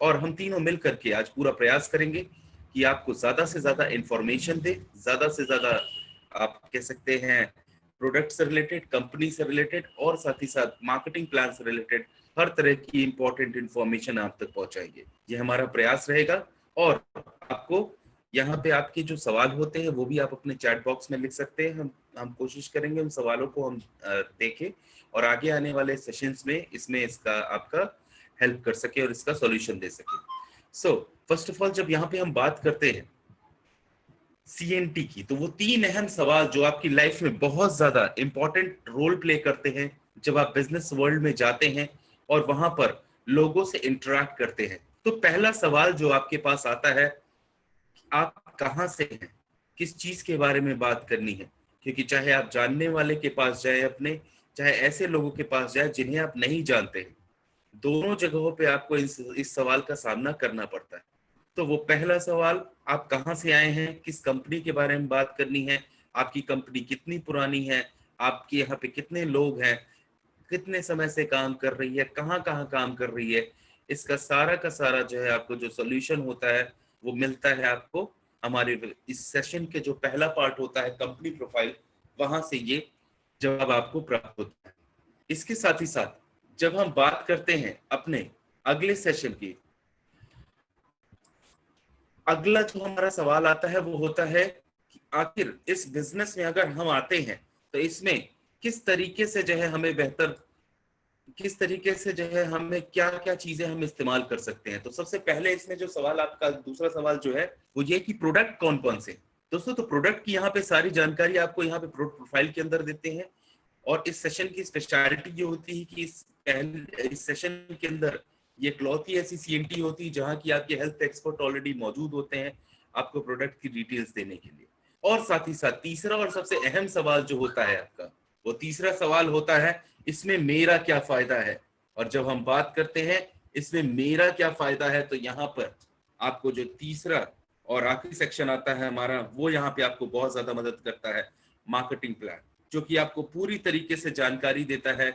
और हम तीनों मिल करके आज पूरा प्रयास करेंगे कि आपको ज्यादा से ज्यादा इंफॉर्मेशन दे, ज्यादा से ज्यादा आप कह सकते हैं प्रोडक्ट से रिलेटेड, कंपनी से रिलेटेड और साथ ही साथ मार्केटिंग प्लान से रिलेटेड हर तरह की इंपॉर्टेंट इंफॉर्मेशन आप तक पहुंचाएंगे। ये हमारा प्रयास रहेगा। और आपको यहाँ पे आपके जो सवाल होते हैं वो भी आप अपने चैट बॉक्स में लिख सकते हैं। हम कोशिश करेंगे उन सवालों को हम देखें और आगे आने वाले सेशंस में इसमें इसका आपका हेल्प कर सके और इसका सॉल्यूशन दे सके। सो फर्स्ट ऑफ ऑल, जब यहाँ पे हम बात करते हैं CNT की, तो वो 3 अहम सवाल जो आपकी लाइफ में बहुत ज्यादा इंपॉर्टेंट रोल प्ले करते हैं जब आप बिजनेस वर्ल्ड में जाते हैं और वहां पर लोगों से इंटरेक्ट करते हैं। तो पहला सवाल जो आपके पास आता है, आप कहाँ से हैं, किस चीज के बारे में बात करनी है। क्योंकि चाहे आप जानने वाले के पास जाए अपने, चाहे ऐसे लोगों के पास जाए जिन्हें आप नहीं जानते हैं, दोनों जगहों पे आपको इस सवाल का सामना करना पड़ता है। तो वो पहला सवाल, आप कहाँ से आए हैं, किस कंपनी के बारे में बात करनी है, आपकी कंपनी कितनी पुरानी है, आपके यहाँ पे कितने लोग हैं, कितने समय से काम कर रही है, कहाँ कहाँ काम कर रही है, इसका सारा का सारा जो है आपको जो सोल्यूशन होता है वो मिलता है आपको हमारे इस सेशन के जो पहला पार्ट होता है कंपनी प्रोफाइल, वहां से ये जवाब आपको प्राप्त होता है। इसके साथ ही साथ जब हम बात करते हैं अपने अगले सेशन की, अगला जो हमारा सवाल आता है वो होता है कि आखिर इस बिजनेस में अगर हम आते हैं तो इसमें किस तरीके से जो है हमें बेहतर, किस तरीके से जो है हमें क्या क्या चीजें हम इस्तेमाल कर सकते हैं। तो सबसे पहले इसमें जो सवाल आपका दूसरा सवाल जो है वो ये कि प्रोडक्ट कौन कौन से। दोस्तों, तो प्रोडक्ट की यहाँ पे सारी जानकारी आपको यहाँ पे प्रोफाइल के अंदर देते हैं। और इस सेशन की स्पेशलिटी ये होती है कि इस सेशन के अंदर ये क्लॉथ ऐसी CNT होती है जहां की आपके हेल्थ एक्सपर्ट ऑलरेडी मौजूद होते हैं आपको प्रोडक्ट की डिटेल्स देने के लिए। और साथ ही साथ तीसरा और सबसे अहम सवाल जो होता है आपका, वो तीसरा सवाल होता है इसमें मेरा क्या फायदा है। और जब हम बात करते हैं इसमें मेरा क्या फायदा है, तो यहाँ पर आपको जो तीसरा और आखिरी सेक्शन आता है हमारा, वो यहाँ पे आपको बहुत ज्यादा मदद करता है, मार्केटिंग प्लान, जो कि आपको पूरी तरीके से जानकारी देता है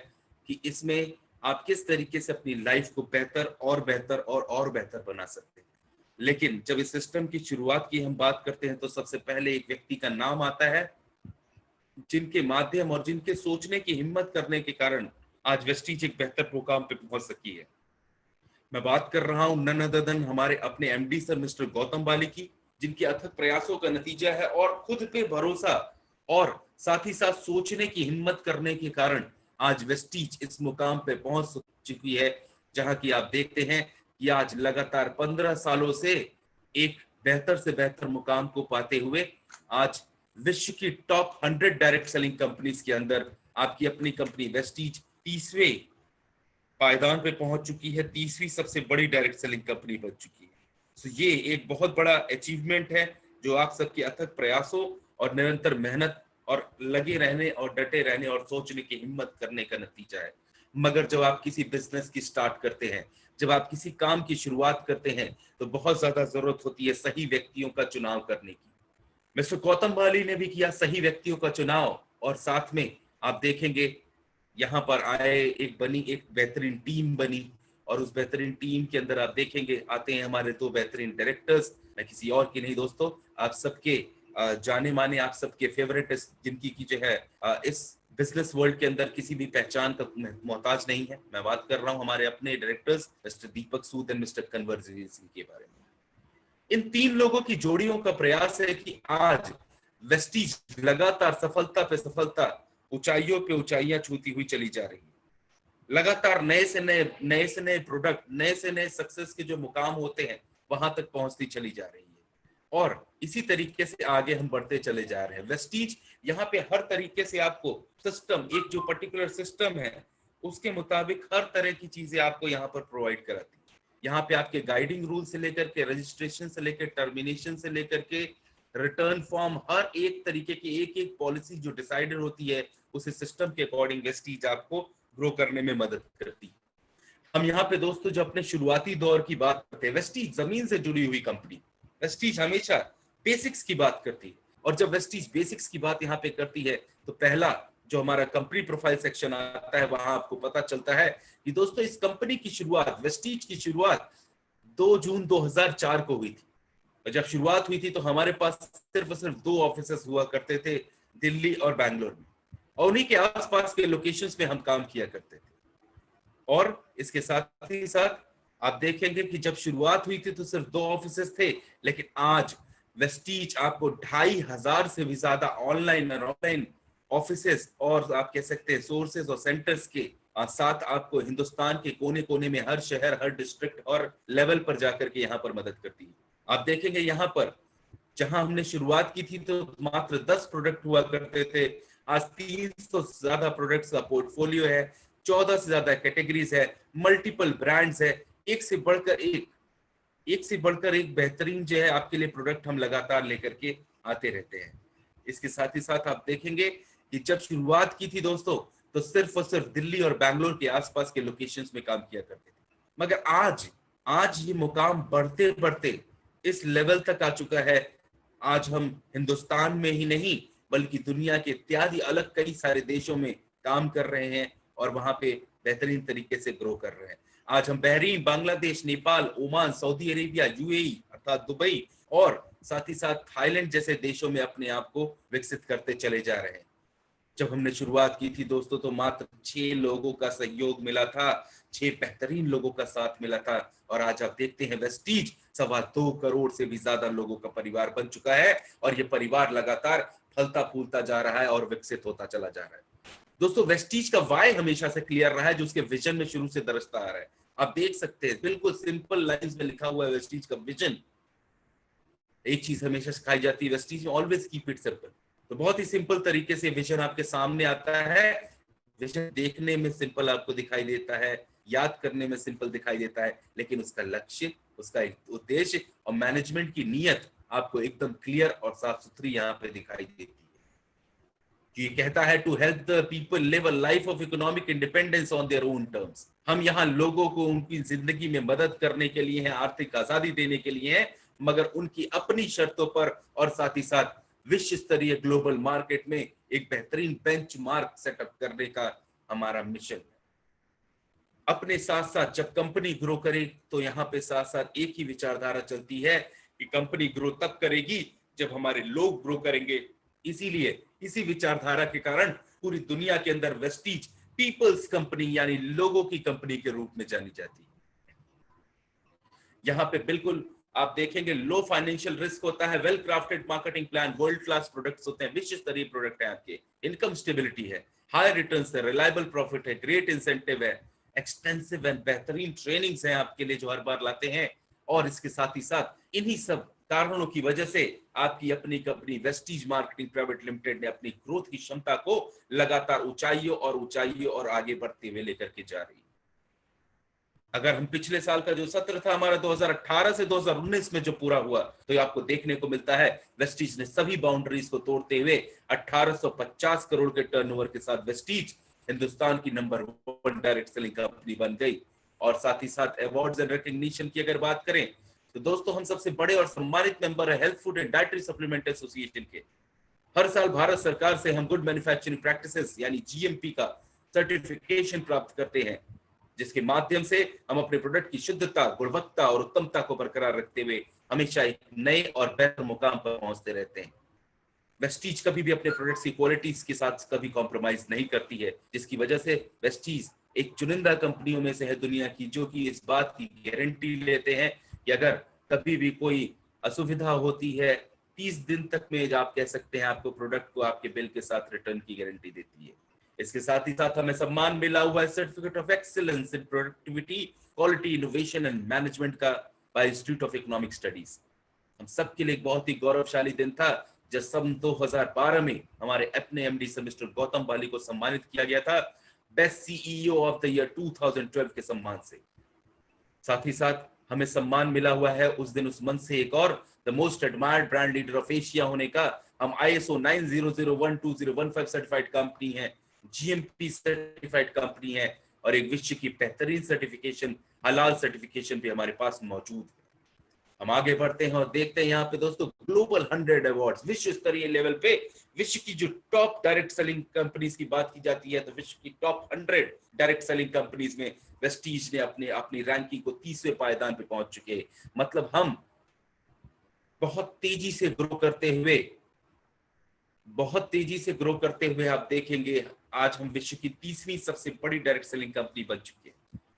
कि इसमें आप किस तरीके से अपनी लाइफ को बेहतर और बेहतर और बेहतर बना सकते हैं। लेकिन जब इस सिस्टम की शुरुआत की हम बात करते हैं तो सबसे पहले एक व्यक्ति का नाम आता है जिनके माध्यम और जिनके सोचने की हिम्मत करने के कारण आज वेस्टीज एक बेहतर मुकाम पे पहुंच सकी है। मैं बात कर रहा हूं नन अदर देन हमारे अपने MD सर मिस्टर गौतम बाली की, जिनके अथक प्रयासों का नतीजा है और खुद पे भरोसा और साथ ही साथ सोचने की हिम्मत करने के कारण आज वेस्टीज इस मुकाम पे पहुंच चुकी है, जहां की आप देखते हैं कि आज लगातार 15 सालों से एक बेहतर से बेहतर मुकाम को पाते हुए आज विश्व की टॉप 100 डायरेक्ट सेलिंग कंपनीज के अंदर आपकी अपनी कंपनी वेस्टीज तीसरे पायदान पे पहुंच चुकी है, तीसरी सबसे बड़ी डायरेक्ट सेलिंग कंपनी बन चुकी है। तो ये एक बहुत बड़ा अचीवमेंट है जो आप सबके अथक प्रयासों और निरंतर मेहनत और लगे रहने और डटे रहने और सोचने की हिम्मत करने का नतीजा है। मगर जब आप किसी बिजनेस की स्टार्ट करते हैं, जब आप किसी काम की शुरुआत करते हैं, तो बहुत ज्यादा जरूरत होती है सही व्यक्तियों का चुनाव करने की। मिस्टर गौतम बाली ने भी किया सही व्यक्तियों का चुनाव और साथ में आप देखेंगे यहाँ पर आए एक बेहतरीन टीम बनी और उस बेहतरीन टीम के अंदर आप देखेंगे आते हैं हमारे 2 बेहतरीन डायरेक्टर्स, मैं किसी और की नहीं दोस्तों, आप सबके जाने माने, आप सबके फेवरेट, जिनकी की जो है इस बिजनेस वर्ल्ड के अंदर किसी भी पहचान का मोहताज नहीं है। मैं बात कर रहा हूं हमारे अपने directors mister Deepak Sood and mister Kanwar Singh के बारे में। इन 3 लोगों की जोड़ियों का प्रयास है कि आज वेस्टीज लगातार सफलता पे सफलता, ऊंचाइयों पे ऊंचाइयां छूती हुई चली जा रही है। लगातार नए से नए प्रोडक्ट, नए से नए सक्सेस के जो मुकाम होते हैं वहां तक पहुंचती चली जा रही है और इसी तरीके से आगे हम बढ़ते चले जा रहे हैं। वेस्टीज यहाँ पे हर तरीके से आपको सिस्टम, एक जो पर्टिकुलर सिस्टम है उसके मुताबिक हर तरह की चीजें आपको यहाँ पर प्रोवाइड कराती है। यहाँ पे आपके गाइडिंग रूल से लेकर के रजिस्ट्रेशन से लेकर टर्मिनेशन से लेकर के रिटर्न फॉर्म, हर एक तरीके की एक एक पॉलिसी जो डिसाइडेड होती है उस सिस्टम के अकॉर्डिंग वेस्टीज आपको ग्रो करने में मदद करती है। हम यहाँ पे दोस्तों जो अपने शुरुआती दौर की बात करते हैं, वेस्टीज जमीन से जुड़ी हुई कंपनी, वेस्टीज हमेशा बेसिक्स की बात करती है और जब वेस्टीज बेसिक्स की बात यहाँ पे करती है तो पहला जो हमारा कंपनी प्रोफाइल सेक्शन आता है वहां आपको पता चलता है कि दोस्तों इस कंपनी की शुरुआत, वेस्टीज की शुरुआत 2 जून 2004 को हुई थी। और जब शुरुआत हुई थी तो हमारे पास सिर्फ और सिर्फ 2 ऑफिसेस हुआ करते थे, दिल्ली और बैंगलोर में, और उन्हीं के आसपास के लोकेशंस में हम काम किया करते थे। और इसके साथ ही साथ आप देखेंगे कि जब शुरुआत हुई थी तो सिर्फ 2 ऑफिसेस थे, लेकिन आज वेस्टीज आपको 2,500 से भी ज्यादा ऑनलाइन और ऑफलाइन ऑफिसेस और आप कह सकते हैं सोर्सेज और सेंटर्स के साथ आपको हिंदुस्तान के कोने कोने में हर शहर, हर डिस्ट्रिक्ट और लेवल पर जाकर के यहाँ पर मदद करती है। आप देखेंगे यहाँ पर जहां हमने शुरुआत की थी तो मात्र 10 प्रोडक्ट हुआ करते थे, आज 300 से ज्यादा प्रोडक्ट्स का पोर्टफोलियो है, 14 से ज्यादा कैटेगरीज है, मल्टीपल ब्रांड्स है, एक से बढ़कर एक बेहतरीन जो है आपके लिए प्रोडक्ट हम लगातार लेकर के आते रहते हैं। इसके साथ ही साथ आप देखेंगे कि जब शुरुआत की थी दोस्तों तो सिर्फ और सिर्फ दिल्ली और बैंगलोर के आसपास के लोकेशंस में काम किया करते थे, मगर आज ये मुकाम बढ़ते बढ़ते इस लेवल तक आ चुका है। आज हम हिंदुस्तान में ही नहीं बल्कि दुनिया के इत्यादि अलग कई सारे देशों में काम कर रहे हैं और वहां पे बेहतरीन तरीके से ग्रो कर रहे हैं। आज हम Bahrain, Bangladesh, Nepal, Oman, Saudi Arabia, UAE अर्थात दुबई और साथ ही साथ थाईलैंड जैसे देशों में अपने आप को विकसित करते चले जा रहे हैं। जब हमने शुरुआत की थी दोस्तों तो मात्र 6 लोगों का सहयोग मिला था, 6 बेहतरीन लोगों का साथ मिला था, और आज आप देखते हैं वेस्टीज 2.25 करोड़ से भी ज्यादा लोगों का परिवार बन चुका है और ये परिवार लगातार फलता फूलता जा रहा है और विकसित होता चला जा रहा है। दोस्तों वेस्टीज का वाई हमेशा से क्लियर रहा है, जो उसके विजन में शुरू से दरसता आ रहा है। आप देख सकते हैं बिल्कुल सिंपल लाइंस में लिखा हुआ है वेस्टीज का विजन। एक चीज हमेशा सिखाई जाती है वेस्टीज में, ऑलवेज कीप इट सिंपल। तो बहुत ही सिंपल तरीके से विजन आपके सामने आता है। विजन देखने में सिंपल आपको दिखाई देता है, याद करने में सिंपल दिखाई देता है, लेकिन उसका लक्ष्य, उसका एक उद्देश्य और मैनेजमेंट की नीयत आपको एकदम क्लियर और साफ सुथरी यहाँ पे दिखाई देती है। ये कहता है to help the people live a life of economic independence on their own terms. हम यहाँ लोगों को उनकी जिंदगी में मदद करने के लिए हैं, आर्थिक आजादी देने के लिए हैं, मगर उनकी अपनी शर्तों पर, और साथ ही साथ विश्व स्तरीय ग्लोबल मार्केट में एक बेहतरीन बेंचमार्क सेटअप करने का हमारा मिशन है। अपने साथ साथ जब कंपनी ग्रो करे तो यहाँ पे साथ साथ एक ही विचारधारा चलती है कि कंपनी ग्रो तब करेगी जब हमारे लोग ग्रो करेंगे। इसीलिए इसी विचारधारा के कारण पूरी दुनिया के अंदर वेस्टीज पीपल्स कंपनी यानी लोगों की कंपनी के रूप में जानी जाती है। यहाँ पे बिल्कुल आप देखेंगे लो फाइनेंशियल रिस्क होता है, well crafted marketing plan, world class products होते हैं, विश्व स्तरीय प्रोडक्ट है आपके, इनकम स्टेबिलिटी है, हाई रिटर्न्स है, रिलायबल प्रॉफिट है, ग्रेट इंसेंटिव है, एक्सटेंसिव एंड बेहतरीन ट्रेनिंग्स हैं आपके लिए जो हर बार लाते हैं। और इसके साथ ही साथ इन्हीं सब कारणों की वजह से आपकी अपनी company Vestige marketing private limited ने अपनी ग्रोथ की क्षमता को लगातार ऊंचाइयों और आगे बढ़ते हुए लेकर के जा रही है। अगर हम पिछले साल का जो सत्र था हमारा 2018 से 2019 में जो पूरा हुआ, तो ये आपको देखने को मिलता है वेस्टीज ने सभी बाउंड्रीज को तोड़ते हुए 1850 करोड़ के टर्नओवर के साथ वेस्टीज हिंदुस्तान की नंबर 1 डायरेक्ट सेलिंग कंपनी बन गई। और साथ ही साथ अवार्ड्स एंड रिकॉग्निशन की अगर बात करें तो दोस्तों हम सबसे बड़े और सम्मानित मेंबर है health food and dietary supplement association के। हर साल भारत सरकार से हम गुड मैन्युफैक्चरिंग प्रैक्टिसेस यानी जीएमपी का सर्टिफिकेशन प्राप्त करते हैं, जिसके माध्यम से हम अपने प्रोडक्ट की शुद्धता, गुणवत्ता और उत्तमता को बरकरार रखते हुए हमेशा एक नए और बेहतर मुकाम पर पहुंचते रहते हैं। वेस्टीज कभी भी अपने प्रोडक्ट्स की क्वालिटीज के साथ कभी कॉम्प्रोमाइज नहीं करती है, जिसकी वजह से वेस्टीज एक चुनिंदा कंपनियों में से है दुनिया की जो कि इस बात की गारंटी लेते हैं कि अगर कभी भी कोई असुविधा होती है 30 दिन तक में आप कह सकते हैं आपको प्रोडक्ट को आपके बिल के साथ रिटर्न की गारंटी देती है। इसके साथ ही साथ हमें सम्मान मिला हुआ है certificate of excellence in productivity, quality, innovation and management का by institute of economic studies. हम सबके लिए एक बहुत ही गौरवशाली दिन था जब सन 2012 में हमारे अपने एमडी से मिस्टर गौतम बाली को सम्मानित किया गया था best CEO of the year 2012 के सम्मान से। साथ ही साथ हमें सम्मान मिला हुआ है उस दिन उस मंच से एक और the most admired brand leader of Asia होने का। हम ISO 9001-2015 सर्टिफाइड कंपनी है, GMP सर्टिफाइड कंपनी है और एक विश्व की बेहतरीन सर्टिफिकेशन हलाल सर्टिफिकेशन भी हमारे पास मौजूद है। हम आगे बढ़ते हैं और देखते हैं यहाँ पे दोस्तों ग्लोबल 100 अवार्ड्स, विश्व स्तरीय लेवल पे विश्व की जो टॉप डायरेक्ट सेलिंग कंपनीज की बात की जाती है तो विश्व की टॉप 100 डायरेक्ट सेलिंग कंपनीज में वेस्टीज ने अपनी रैंकिंग को 30वें पायदान पे पहुंच चुके हैं। मतलब हम बहुत तेजी से ग्रो करते हुए आप देखेंगे आज हम विश्व की 30वीं सबसे बड़ी डायरेक्ट सेलिंग कंपनी बन चुके हैं।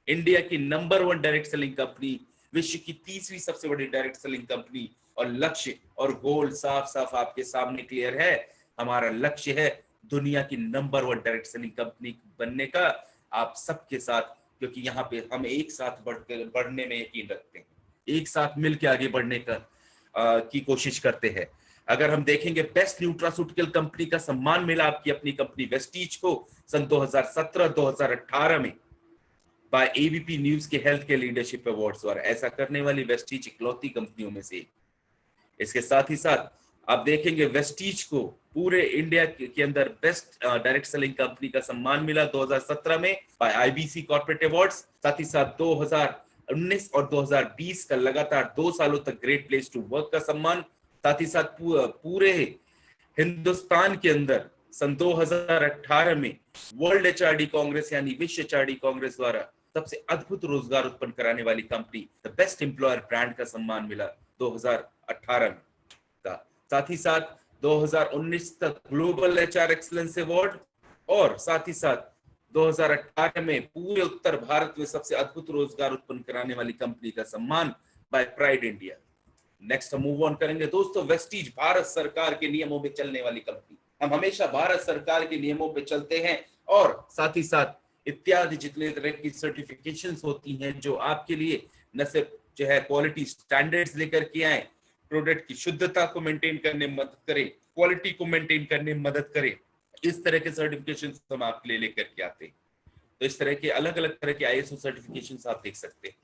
इंडिया की नंबर 1 डायरेक्ट सेलिंग कंपनी, विश्व की 30वीं सबसे बड़ी डायरेक्ट सेलिंग कंपनी। और लक्ष्य और गोल साफ साफ आपके सामने क्लियर है। हमारा लक्ष्य है दुनिया की नंबर 1 डायरेक्ट सेलिंग कंपनी बनने का, आप सबके साथ, क्योंकि यहाँ पे हम एक साथ बढ़ने में यकीन रखते हैं, एक साथ मिलकर आगे बढ़ने की कोशिश करते हैं। अगर हम देखेंगे बेस्ट न्यूट्रास्यूटिकल कंपनी का सम्मान मिला आपकी अपनी कंपनी वेस्टीज को सन 2017-2018 में बाय एबीपी न्यूज के हेल्थ के लीडरशिप अवार्ड्स द्वारा। ऐसा करने वाली वेस्टीज इकलौती कंपनियों में से। इसके साथ ही साथ आप देखेंगे वेस्टीज को पूरे इंडिया के अंदर बेस्ट डायरेक्ट सेलिंग कंपनी का सम्मान मिला 2017 में बाय आईबीसी कॉर्पोरेट अवार्ड्स। साथ ही साथ 2019 और 2020 का लगातार 2 सालों तक ग्रेट प्लेस टू वर्क का सम्मान। साथ ही साथ पूरे हिंदुस्तान के अंदर सन 2018 में वर्ल्ड एचआरडी कांग्रेस यानी विश्व एचआरडी कांग्रेस द्वारा सबसे अद्भुत रोजगार उत्पन्न कराने वाली company the best employer brand का सम्मान मिला 2018 में। साथ ही साथ 2019 तक ग्लोबल एचआर एक्सीलेंस अवार्ड और साथ ही साथ 2018 में पूरे उत्तर भारत में सबसे अद्भुत रोजगार उत्पन्न कराने वाली कंपनी का सम्मान बाय प्राइड इंडिया। नेक्स्ट हम मूव ऑन करेंगे दोस्तों, वेस्टीज भारत सरकार के नियमों में चलने वाली कंपनी। हम हमेशा भारत सरकार के नियमों पे चलते हैं और साथ ही साथ इत्यादि जितने तरह की सर्टिफिकेशंस होती हैं जो आपके लिए न सिर्फ जो है क्वालिटी स्टैंडर्ड्स लेकर के आए, प्रोडक्ट की शुद्धता को मेंटेन करने में मदद करे, क्वालिटी को मेंटेन करने में मदद करे, इस तरह के सर्टिफिकेशंस हम आपके लिए लेकर के आते हैं। तो इस तरह के अलग अलग तरह के आईएसओ सर्टिफिकेशंस आप देख सकते हैं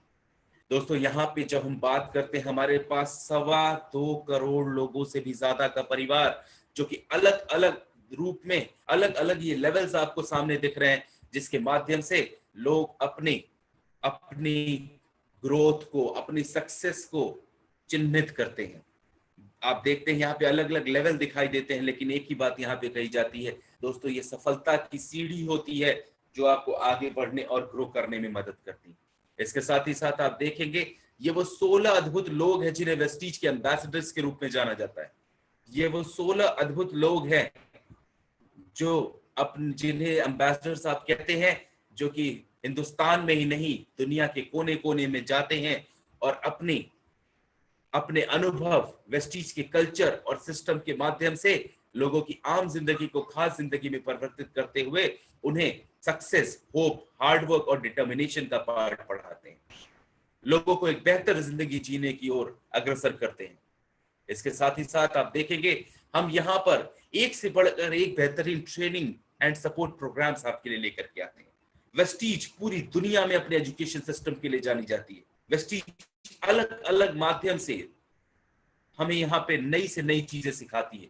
दोस्तों। यहाँ पे जब हम बात करते हैं हमारे पास 2.25 करोड़ लोगों से भी ज्यादा का परिवार जो कि अलग अलग रूप में अलग अलग ये लेवल्स आपको सामने दिख रहे हैं जिसके माध्यम से लोग अपनी ग्रोथ को, अपनी सक्सेस को चिन्हित करते हैं। आप देखते हैं यहाँ पे अलग अलग लेवल दिखाई देते हैं, लेकिन एक ही बात यहाँ पे कही जाती है दोस्तों, ये सफलता की सीढ़ी होती है जो आपको आगे बढ़ने और ग्रो करने में मदद करती है। इसके साथ ही साथ आप देखेंगे ये वो 16 अद्भुत लोग हैं जिन्हें वेस्टीज के एम्बेसडर्स के रूप में जाना जाता है। ये वो 16 अद्भुत लोग हैं जो जिन्हें एम्बेसडर्स आप कहते हैं, जो कि हिंदुस्तान में ही नहीं दुनिया के कोने कोने में जाते हैं और अपने अनुभव वेस्टीज के कल्चर और सिस्टम के माध्यम से लोगों की आम जिंदगी को खास जिंदगी में परिवर्तित करते हुए उन्हें सक्सेस, होप, हार्डवर्क और डिटर्मिनेशन का पाठ पढ़ाते हैं, लोगों को एक बेहतर जिंदगी जीने की ओर अग्रसर करते हैं। इसके साथ ही साथ आप देखेंगे हम यहाँ पर एक से बढ़कर एक बेहतरीन ट्रेनिंग एंड सपोर्ट प्रोग्राम्स आपके लिए लेकर के आते हैं। वेस्टीज पूरी दुनिया में अपने एजुकेशन सिस्टम के लिए जानी जाती है। वेस्टीज अलग अलग माध्यम से हमें यहाँ पे नई से नई चीजें सिखाती है।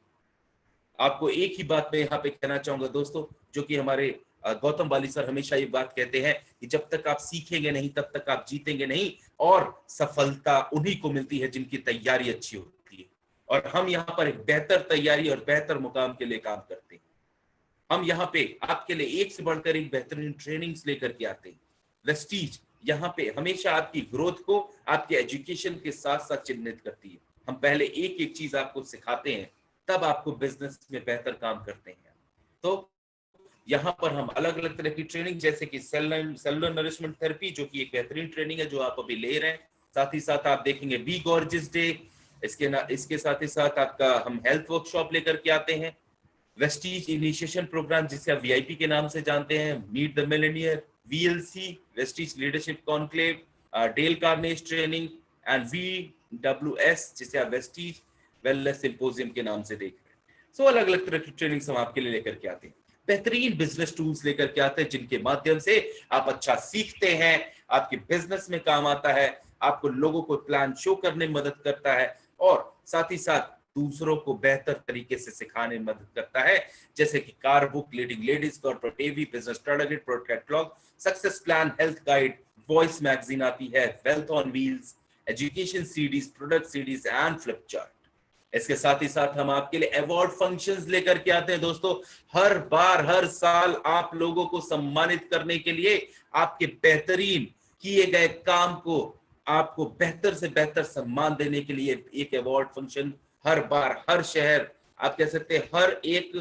आपको एक ही बात मैं यहाँ पे कहना चाहूंगा दोस्तों, जो कि हमारे गौतम बाली सर हमेशा ये बात कहते हैं कि जब तक आप सीखेंगे नहीं तब तक आप जीतेंगे नहीं, और सफलता उन्हीं को मिलती है जिनकी तैयारी अच्छी होती है। और हम यहाँ पर एक बेहतर तैयारी और बेहतर मुकाम के लिए काम करते हैं। हम यहाँ पे आपके लिए एक से बढ़कर एक बेहतरीन ट्रेनिंग्स लेकर के आते हैं। वेस्टीज यहाँ पे हमेशा आपकी ग्रोथ को आपके एजुकेशन के साथ साथ चिन्हित करती है। हम पहले एक एक चीज आपको सिखाते हैं, तब आपको बिजनेस में बेहतर काम करते हैं। तो यहाँ पर हम अलग अलग तरह की ट्रेनिंग, जैसे कि सेलुलर नरिशमेंट थेरेपी, जो कि एक बेहतरीन ट्रेनिंग है जो आप अभी ले रहे हैं। साथ ही साथ आप देखेंगे बी गॉर्जियस डे, इसके साथ ही साथ आपका हम हेल्थ वर्कशॉप लेकर के आते हैं। वेस्टीज इनिशिएशन प्रोग्राम जिसे आप वीआईपी के नाम से जानते हैं, meet the millionaire, VLC Vestige leadership conclave, Dale Carnegie training and VWS जिसे आप वेस्टीज वेलनेस सिंपोजियम के नाम से देख रहे हैं। सो अलग अलग तरह की ट्रेनिंग्स हम आपके लिए लेकर के आते हैं। बेहतरीन बिजनेस टूल्स लेकर के आते हैं जिनके माध्यम से आप अच्छा सीखते हैं, आपके बिजनेस में काम आता है, आपको लोगों को प्लान शो करने में मदद करता है और साथ ही साथ दूसरों को बेहतर तरीके से सिखाने में मदद करता है, जैसे कि car book, leading ladies, corporate AV, business target, product catalog, success plan, health guide, voice magazine आती है, wealth on wheels, education CDs, product CDs and flip chart. इसके साथ ही साथ हम आपके लिए अवार्ड फंक्शंस लेकर के आते हैं दोस्तों। हर बार, हर साल आप लोगों को सम्मानित करने के लिए, आपके बेहतरीन किए गए काम को आपको बेहतर से बेहतर सम्मान देने के लिए एक अवार्ड फंक्शन हर बार, हर शहर, आप कह सकते हैं हर एक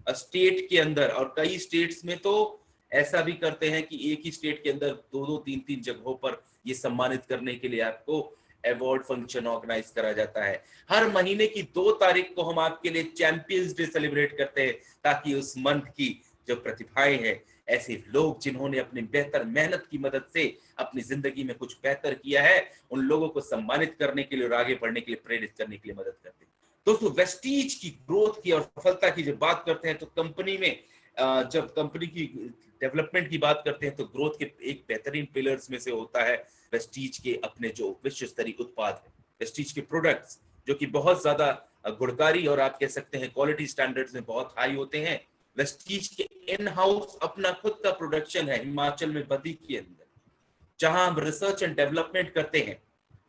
स्टेट के अंदर, और कई स्टेट्स में तो ऐसा भी करते हैं कि एक ही स्टेट के अंदर 2-2, 3-3 जगहों पर ये सम्मानित करने के लिए आपको अवार्ड फंक्शन ऑर्गेनाइज करा जाता है। हर महीने की 2 तारीख को हम आपके लिए चैंपियंस डे सेलिब्रेट करते हैं, ताकि उस मंथ की जो प्रतिभाएं हैं, ऐसे लोग जिन्होंने अपनी बेहतर मेहनत की मदद से अपनी जिंदगी में कुछ बेहतर किया है, उन लोगों को सम्मानित करने के लिए और आगे बढ़ने के लिए प्रेरित करने के लिए मदद करते हैं। दोस्तों, वेस्टीज की ग्रोथ की और सफलता की जब बात करते हैं तो कंपनी में जब कंपनी की डेवलपमेंट की बात करते हैं तो ग्रोथ के एक बेहतरीन पिलर्स में से होता है वेस्टीज के अपने जो विश्व स्तरीय उत्पाद है, वेस्टीज के प्रोडक्ट्स, जो कि बहुत ज्यादा गुणकारी और आप कह सकते हैं क्वालिटी स्टैंडर्ड्स में बहुत हाई होते हैं। वेस्टीज के इन हाउस अपना खुद का प्रोडक्शन है हिमाचल में बद्दी के अंदर, जहां हम रिसर्च एंड डेवलपमेंट करते हैं,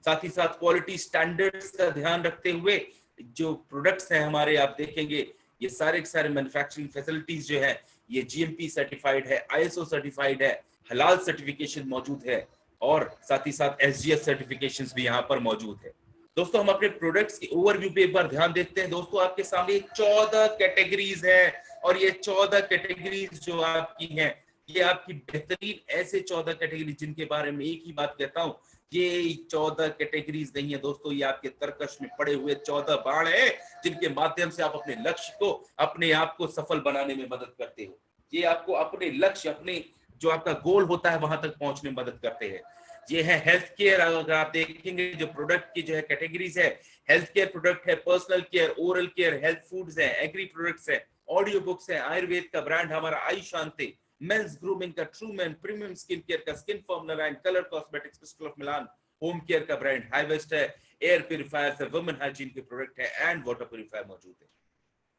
साथ ही साथ क्वालिटी स्टैंडर्ड्स का ध्यान रखते हुए जो प्रोडक्ट्स हैं हमारे, आप देखेंगे ये सारे के सारे मैन्युफैक्चरिंग फैसिलिटीज जो है ये जीएमपी सर्टिफाइड है, आईएसओ सर्टिफाइड है, हलाल सर्टिफिकेशन मौजूद है, और साथ ही साथ एसजीएस सर्टिफिकेशंस भी यहाँ पर मौजूद है। दोस्तों, हम अपने प्रोडक्ट्स की ओवरव्यू पे एक बार ध्यान देते हैं। दोस्तों, आपके सामने 14 कैटेगरीज है, और ये 14 कैटेगरीज जो आपकी हैं, ये आपकी बेहतरीन ऐसे 14 कैटेगरी जिनके बारे में एक ही बात कहता हूँ, ये 14 कैटेगरीज नहीं है दोस्तों, ये आपके तरकश में पड़े हुए 14 बाण है, जिनके माध्यम से आप अपने लक्ष्य को, अपने आप को सफल बनाने में मदद करते हो। ये आपको अपने लक्ष्य, अपने जो आपका गोल होता है वहां तक पहुंचने में मदद करते हैं। ये है हेल्थ केयर। अगर आप देखेंगे जो प्रोडक्ट की जो है कैटेगरीज है, हेल्थ केयर प्रोडक्ट है, personal care, oral care, health foods है, एग्री प्रोडक्ट्स है, ऑडियो बुक्स है, आयुर्वेद का ब्रांड हमारा आई शांति, मेंस ग्रूमिंग का true man, premium skin care का skin formula and colour cosmetics crystal of Milan, home care का ब्रांड हाईवेस्ट है, एयर प्यूरिफायर है, वुमेन हाइजीन के प्रोडक्ट है एंड वाटर प्यूरिफायर मौजूद है।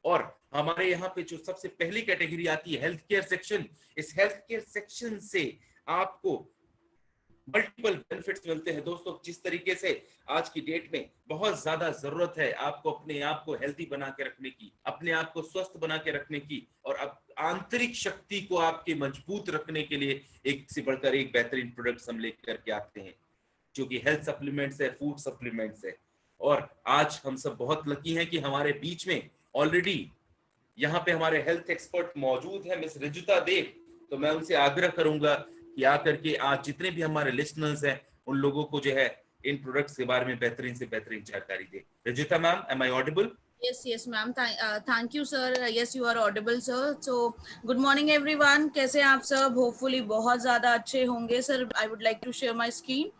और हमारे यहाँ पे जो सबसे पहली कैटेगरी आती है हेल्थ केयर सेक्शन, इस हेल्थ केयर सेक्शन से आपको मल्टीपल बेनिफिट्स मिलते हैं दोस्तों। जिस तरीके से आज की डेट में बहुत ज्यादा जरूरत है आपको अपने आप को हेल्थी बना के रखने की, अपने आप को स्वस्थ बना के रखने की, और अब आंतरिक शक्ति को आपके मजबूत रखने के लिए एक से बढ़कर एक बेहतरीन प्रोडक्ट्स हम लेकर के आते हैं, जो कि हेल्थ सप्लीमेंट्स है, फूड सप्लीमेंट्स है। और आज हम सब बहुत लकी हैं कि हमारे बीच में ऑलरेडी यहाँ पे हमारे हेल्थ एक्सपर्ट मौजूद है, मिस रिजुता देव। तो मैं उनसे आग्रह करूंगा कि आकर के आज जितने भी हमारे लिसनर्स हैं उन लोगों को जो है इन प्रोडक्ट्स के बारे में बेहतरीन से बेहतरीन जानकारी दे। Rujuta ma'am, am I audible? Yes, ma'am. Thank you, sir. Yes, you are audible, sir. So, good morning, everyone. कैसे हैं आप सब? Hopefully बहुत ज़्यादा अच्छे होंगे, sir. I would like to share my screen.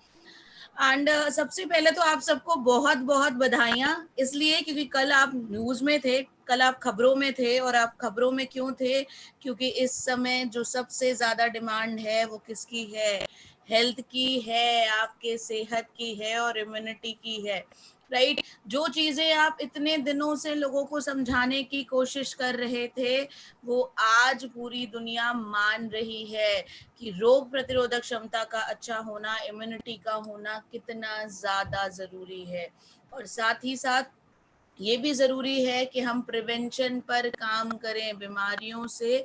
And सबसे पहले तो आप सबको बहुत बहुत बधाइयाँ, इसलिए क्योंकि कल आप न्यूज़ में थे, कल आप खबरों में थे। और आप खबरों में क्यों थे? क्योंकि इस समय जो सबसे ज़्यादा डिमांड है वो किसकी है? हेल्थ की है, आपके सेहत की है और इम्यूनिटी की है, राइट। जो चीज़ें आप इतने दिनों से लोगों को समझाने की कोशिश कर रहे थे, वो आज पूरी दुनिया मान रही है कि रोग प्रतिरोधक क्षमता का अच्छा होना, इम्यूनिटी का होना कितना ज़्यादा ज़रूरी है। और साथ ही साथ ये भी ज़रूरी है कि हम प्रिवेंशन पर काम करें, बीमारियों से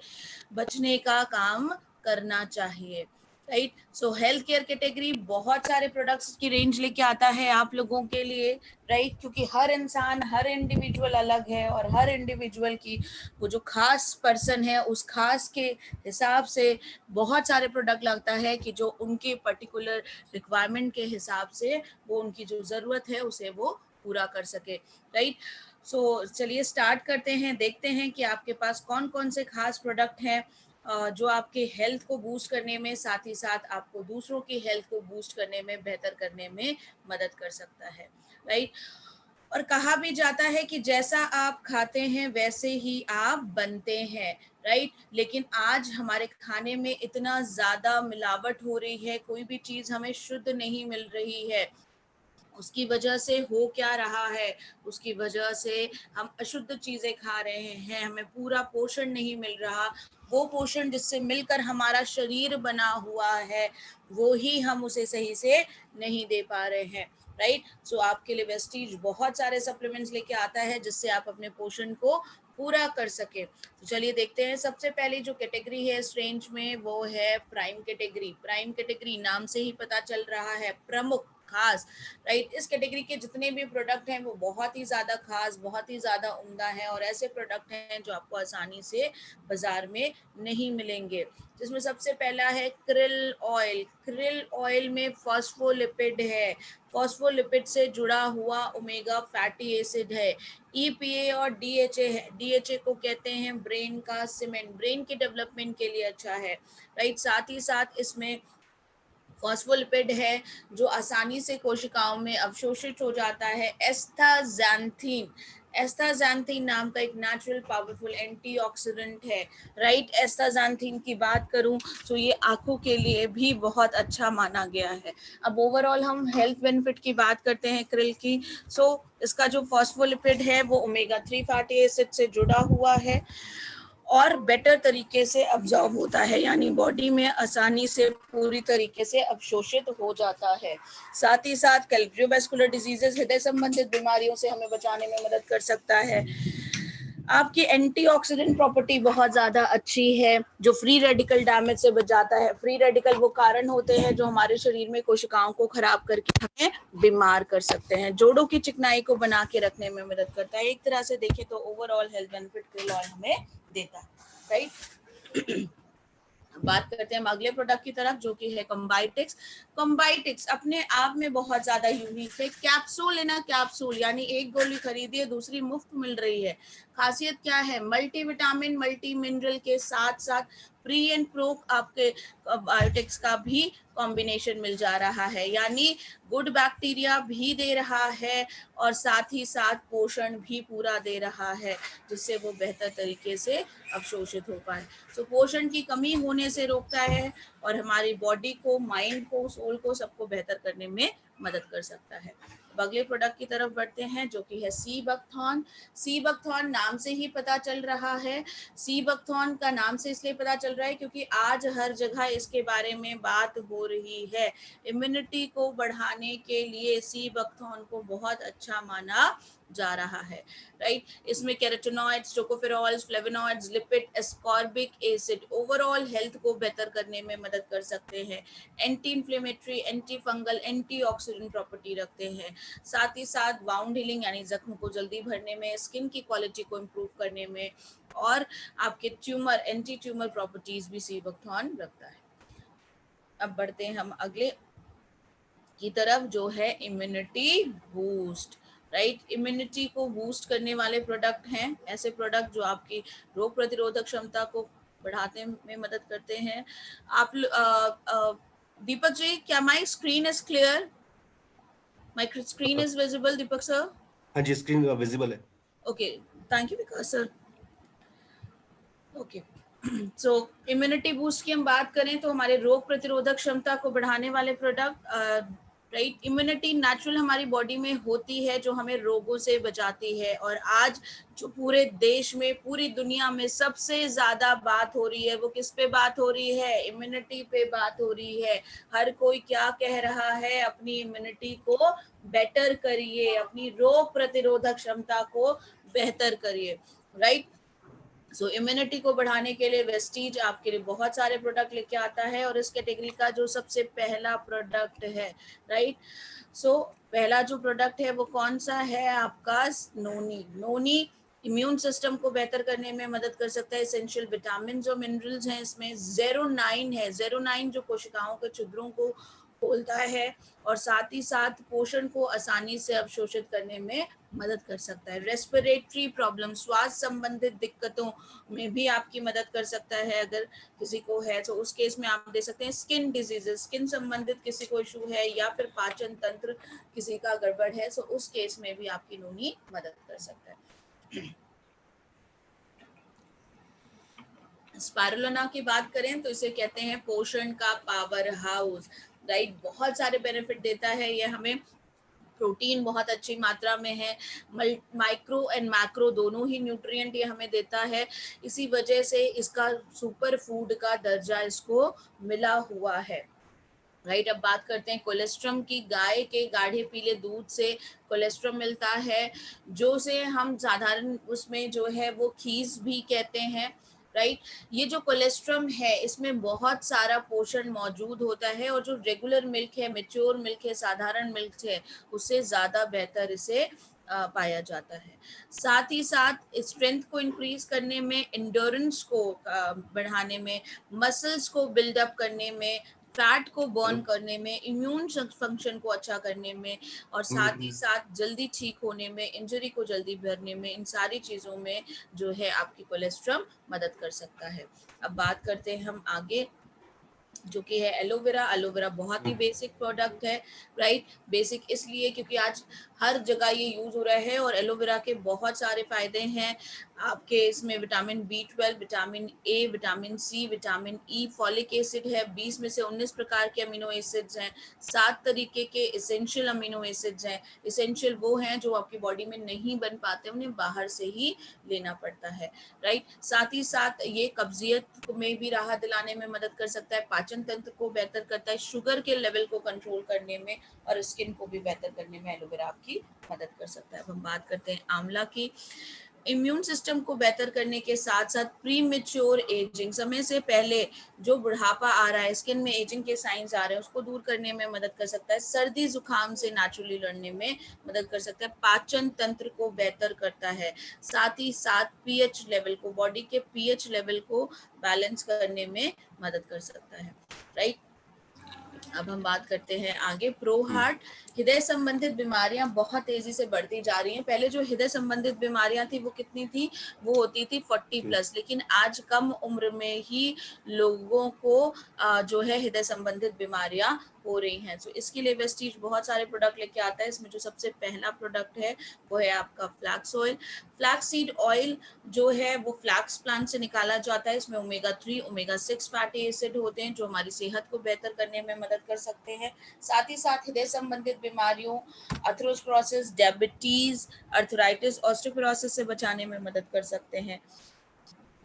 बचने का काम करना चाहिए, राइट। सो हेल्थ केयर कैटेगरी बहुत सारे प्रोडक्ट्स की रेंज लेके आता है आप लोगों के लिए, राइट। क्योंकि हर इंसान, हर इंडिविजुअल अलग है, और हर इंडिविजुअल की वो जो खास पर्सन है उस खास के हिसाब से बहुत सारे प्रोडक्ट लगता है कि जो उनके पर्टिकुलर रिक्वायरमेंट के हिसाब से वो उनकी जो ज़रूरत है उसे वो पूरा कर सके, राइट। सो चलिए स्टार्ट करते हैं, देखते हैं कि आपके पास कौन कौन से खास प्रोडक्ट हैं जो आपके हेल्थ को बूस्ट करने में, साथ ही साथ आपको दूसरों की हेल्थ को बूस्ट करने में, बेहतर करने में मदद कर सकता है, राइट। और कहा भी जाता है कि जैसा आप खाते हैं वैसे ही आप बनते हैं, राइट। लेकिन आज हमारे खाने में इतना ज़्यादा मिलावट हो रही है, कोई भी चीज़ हमें शुद्ध नहीं मिल रही है। उसकी वजह से हो क्या रहा है? उसकी वजह से हम अशुद्ध चीज़ें खा रहे हैं, हमें पूरा पोषण नहीं मिल रहा। वो पोषण जिससे मिलकर हमारा शरीर बना हुआ है, वो ही हम उसे सही से नहीं दे पा रहे हैं। राइट। सो आपके लिए वेस्टीज बहुत सारे सप्लीमेंट्स लेके आता है जिससे आप अपने पोषण को पूरा कर सके। तो चलिए देखते हैं, सबसे पहले जो कैटेगरी है इस रेंज में वो है प्राइम कैटेगरी। प्राइम कैटेगरी नाम से ही पता चल रहा है, प्रमुख, खास, राइट। इस कैटेगरी के जितने भी प्रोडक्ट हैं वो बहुत ही ज़्यादा खास, बहुत ही ज़्यादा उम्दा है और ऐसे प्रोडक्ट हैं जो आपको आसानी से बाजार में नहीं मिलेंगे। जिसमें सबसे पहला है क्रिल ऑयल। क्रिल ऑयल में फॉस्फोलिपिड है, फॉस्फोलिपिड से जुड़ा हुआ ओमेगा फैटी एसिड है, ईपीए और डीएचए है। डीएचए को कहते हैं ब्रेन का सीमेंट, ब्रेन के डेवलपमेंट के लिए अच्छा है, राइट। साथ ही साथ इसमें फॉस्फोलिपिड है जो आसानी से कोशिकाओं में अवशोषित हो जाता है। एस्टाज़ैंथीन, एस्टाज़ैंथीन नाम का एक नेचुरल पावरफुल एंटीऑक्सीडेंट है, राइट। एस्टाज़ैंथीन की बात करूं तो ये आंखों के लिए भी बहुत अच्छा माना गया है। अब ओवरऑल हम हेल्थ बेनिफिट की बात करते हैं क्रिल की। सो इसका जो फॉस्फोलिपिड है वो ओमेगा 3 फैटी एसिड से जुड़ा हुआ है और बेटर तरीके से अब्जॉर्ब होता है, यानी बॉडी में आसानी से पूरी तरीके से अवशोषित हो जाता है। साथ ही साथ कार्डियोवैस्कुलर डिजीजेस, हृदय संबंधित बीमारियों से हमें बचाने में मदद कर सकता है। आपकी एंटीऑक्सीडेंट प्रॉपर्टी बहुत ज़्यादा अच्छी है जो फ्री रेडिकल डैमेज से बचाता है। फ्री रेडिकल वो कारण होते हैं जो हमारे शरीर में कोशिकाओं को खराब करके हमें बीमार कर सकते हैं। जोड़ों की चिकनाई को बना के रखने में मदद करता है। एक तरह से देखें तो overall health benefit krill oil हमें देता है, राइट। बात करते हैं हम अगले प्रोडक्ट की तरफ जो कि है कॉम्बाइटिक्स। कॉम्बाइटिक्स अपने आप में बहुत ज्यादा यूनिक है। कैप्सूल इन अ कैप्सूल, यानी एक गोली खरीदिए दूसरी मुफ्त मिल रही है। खासियत क्या है, मल्टी विटामिन मल्टी मिनरल के साथ साथ प्री एंड प्रो आपके बायोटिक्स का भी कॉम्बिनेशन मिल जा रहा है, यानी गुड बैक्टीरिया भी दे रहा है और साथ ही साथ पोषण भी पूरा दे रहा है जिससे वो बेहतर तरीके से अवशोषित हो पाए। तो पोषण की कमी होने से रोकता है और हमारी बॉडी को, माइंड को, सोल को, सबको बेहतर करने में मदद कर सकता है। अब अगले प्रोडक्ट की तरफ बढ़ते हैं जो कि है सी बकथॉर्न। सी बकथॉर्न नाम से ही पता चल रहा है, सी बकथॉर्न का नाम से इसलिए पता चल रहा है क्योंकि आज हर जगह इसके बारे में बात हो रही है। इम्यूनिटी को बढ़ाने के लिए सी बकथॉर्न को बहुत अच्छा माना जा रहा है, राइट। इसमें carotenoids, tocopherols, flavonoids, lipid, ascorbic acid overall health को बेहतर करने में मदद कर सकते हैं। Anti inflammatory, anti fungal, anti oxidant property रखते हैं। साथ ही साथ वाउंड हीलिंग यानी जख्म को जल्दी भरने में, स्किन की क्वालिटी को इम्प्रूव करने में और आपके ट्यूमर, एंटी ट्यूमर प्रॉपर्टीज भी सी बकथॉर्न रखता है। अब बढ़ते हैं हम अगले की तरफ जो है इम्यूनिटी बूस्ट, राइट। इम्यूनिटी को बूस्ट करने वाले प्रोडक्ट हैं ऐसे प्रोडक्ट जो आपकी रोग प्रतिरोधक क्षमता को बढ़ाने में मदद करते हैं। आप दीपक जी, क्या my screen is clear? My screen is visible Deepak sir? हाँ जी, स्क्रीन विजिबल है। Okay, thank you Vikas sir. Okay, so immunity boost की हम बात करें तो हमारे रोग प्रतिरोधक क्षमता को बढ़ाने वाले प्रोडक्ट, राइट। इम्यूनिटी नेचुरल हमारी बॉडी में होती है जो हमें रोगों से बचाती है और आज जो पूरे देश में, पूरी दुनिया में सबसे ज्यादा बात हो रही है वो किस पे बात हो रही है? इम्यूनिटी पे बात हो रही है। हर कोई क्या कह रहा है, अपनी इम्यूनिटी को बेटर करिए, अपनी रोग प्रतिरोधक क्षमता को बेहतर करिए, राइट। सो इम्यूनिटी को बढ़ाने के लिए वेस्टीज आपके लिए बहुत सारे प्रोडक्ट लेके आता है और इस कैटेगरी का जो सबसे पहला प्रोडक्ट है, राइट। सो पहला जो प्रोडक्ट है वो कौन सा है आपका? नोनी। नोनी इम्यून सिस्टम को बेहतर करने में मदद कर सकता है। एसेंशियल विटामिन और मिनरल्स हैं इसमें। 09 है, 09 जो कोशिकाओं के छिद्रों को खोलता है और साथ ही साथ पोषण को आसानी से अवशोषित करने में मदद कर सकता है। रेस्पिरेटरी प्रॉब्लम, श्वास संबंधित दिक्कतों में भी आपकी मदद कर सकता है। अगर किसी को है तो उस केस में आप दे सकते हैं। स्किन डिजीजेस, स्किन संबंधित किसी को इशू है या फिर पाचन तंत्र किसी का गड़बड़ है तो उस केस में भी आपकी नोनी मदद कर सकता है। स्पाइरुलिना की बात करें तो इसे कहते हैं पोषण का पावर हाउस, राइट। बहुत सारे बेनिफिट देता है ये हमें। प्रोटीन बहुत अच्छी मात्रा में है, माइक्रो एंड मैक्रो दोनों ही न्यूट्रिएंट ये हमें देता है। इसी वजह से इसका सुपर फूड का दर्जा इसको मिला हुआ है। राइट। अब बात करते हैं कोलेस्ट्रम की। गाय के गाढ़े पीले दूध से कोलेस्ट्रम मिलता है, जो से हम साधारण उसमें जो है वो खीस भी कहते हैं, राइट। ये जो कोलेस्ट्रम है इसमें बहुत सारा पोषण मौजूद होता है, और जो रेगुलर मिल्क है, मेच्योर मिल्क है, साधारण मिल्क है, उससे ज़्यादा बेहतर इसे पाया जाता है। साथ ही साथ स्ट्रेंथ को इंक्रीज करने में, इंड्योरेंस को बढ़ाने में, मसल्स को बिल्डअप करने में, फैट को बर्न करने में, इम्यून फंक्शन को अच्छा करने में, और साथ ही साथ जल्दी ठीक होने में, इंजरी को जल्दी भरने में, इन सारी चीज़ों में जो है आपकी कोलेस्ट्रम मदद कर सकता है। अब बात करते हैं हम आगे, जो कि है एलोवेरा। एलोवेरा बहुत ही बेसिक प्रोडक्ट है, राइट। बेसिक इसलिए क्योंकि आज हर जगह ये यूज हो रहा है, और एलोवेरा के बहुत सारे फायदे हैं आपके। इसमें vitamin B12, vitamin A, vitamin C, vitamin E, folic acid है, 20 में से 19 प्रकार के अमीनो एसिड्स हैं, 7 तरीके के इसेंशियल अमीनो एसिड्स हैं। इसेंशियल वो हैं जो आपकी बॉडी में नहीं बन पाते, उन्हें बाहर से ही लेना पड़ता है, राइट। साथ ही साथ ये कब्जियत में भी राहत दिलाने में मदद कर सकता है, पाचन तंत्र को बेहतर करता है, शुगर के लेवल को कंट्रोल करने में, और स्किन को भी बेहतर करने में एलोवेरा आपकी मदद कर सकता है। अब हम बात करते हैं आंवला की। इम्यून सिस्टम को बेहतर करने के साथ साथ प्री मेच्योर एजिंग, समय से पहले जो बुढ़ापा आ रहा है, स्किन में एजिंग के साइंस आ रहे हैं, उसको दूर करने में मदद कर सकता है। सर्दी जुकाम से नेचुरली लड़ने में मदद कर सकता है। पाचन तंत्र को बेहतर करता है। साथ ही साथ पीएच लेवल को, बॉडी के पीएच लेवल को बैलेंस करने में मदद कर सकता है, राइट। अब हम बात करते हैं आगे, प्रो हार्ट। हृदय संबंधित बीमारियां बहुत तेजी से बढ़ती जा रही हैं। पहले जो हृदय संबंधित बीमारियां थी वो कितनी थी, वो होती थी 40+, लेकिन आज कम उम्र में ही लोगों को जो है हृदय संबंधित बीमारियां हो रही हैं। तो इसके लिए वेस्टीज बहुत सारे प्रोडक्ट लेके आता है। इसमें जो सबसे पहला प्रोडक्ट है वो है आपका flax oil. Flax seed oil जो है वो फ्लैक्स प्लांट से निकाला जाता है। इसमें ओमेगा 3, ओमेगा 6 फैटी एसिड होते हैं, जो हमारी सेहत को बेहतर करने में मदद कर सकते हैं। साथ ही साथ हृदय संबंधित बीमारियों, अथेरोस्क्लेरोसिस, डायबिटीज, अर्थराइटिस, ऑस्टियोपोरोसिस से बचाने में मदद कर सकते हैं।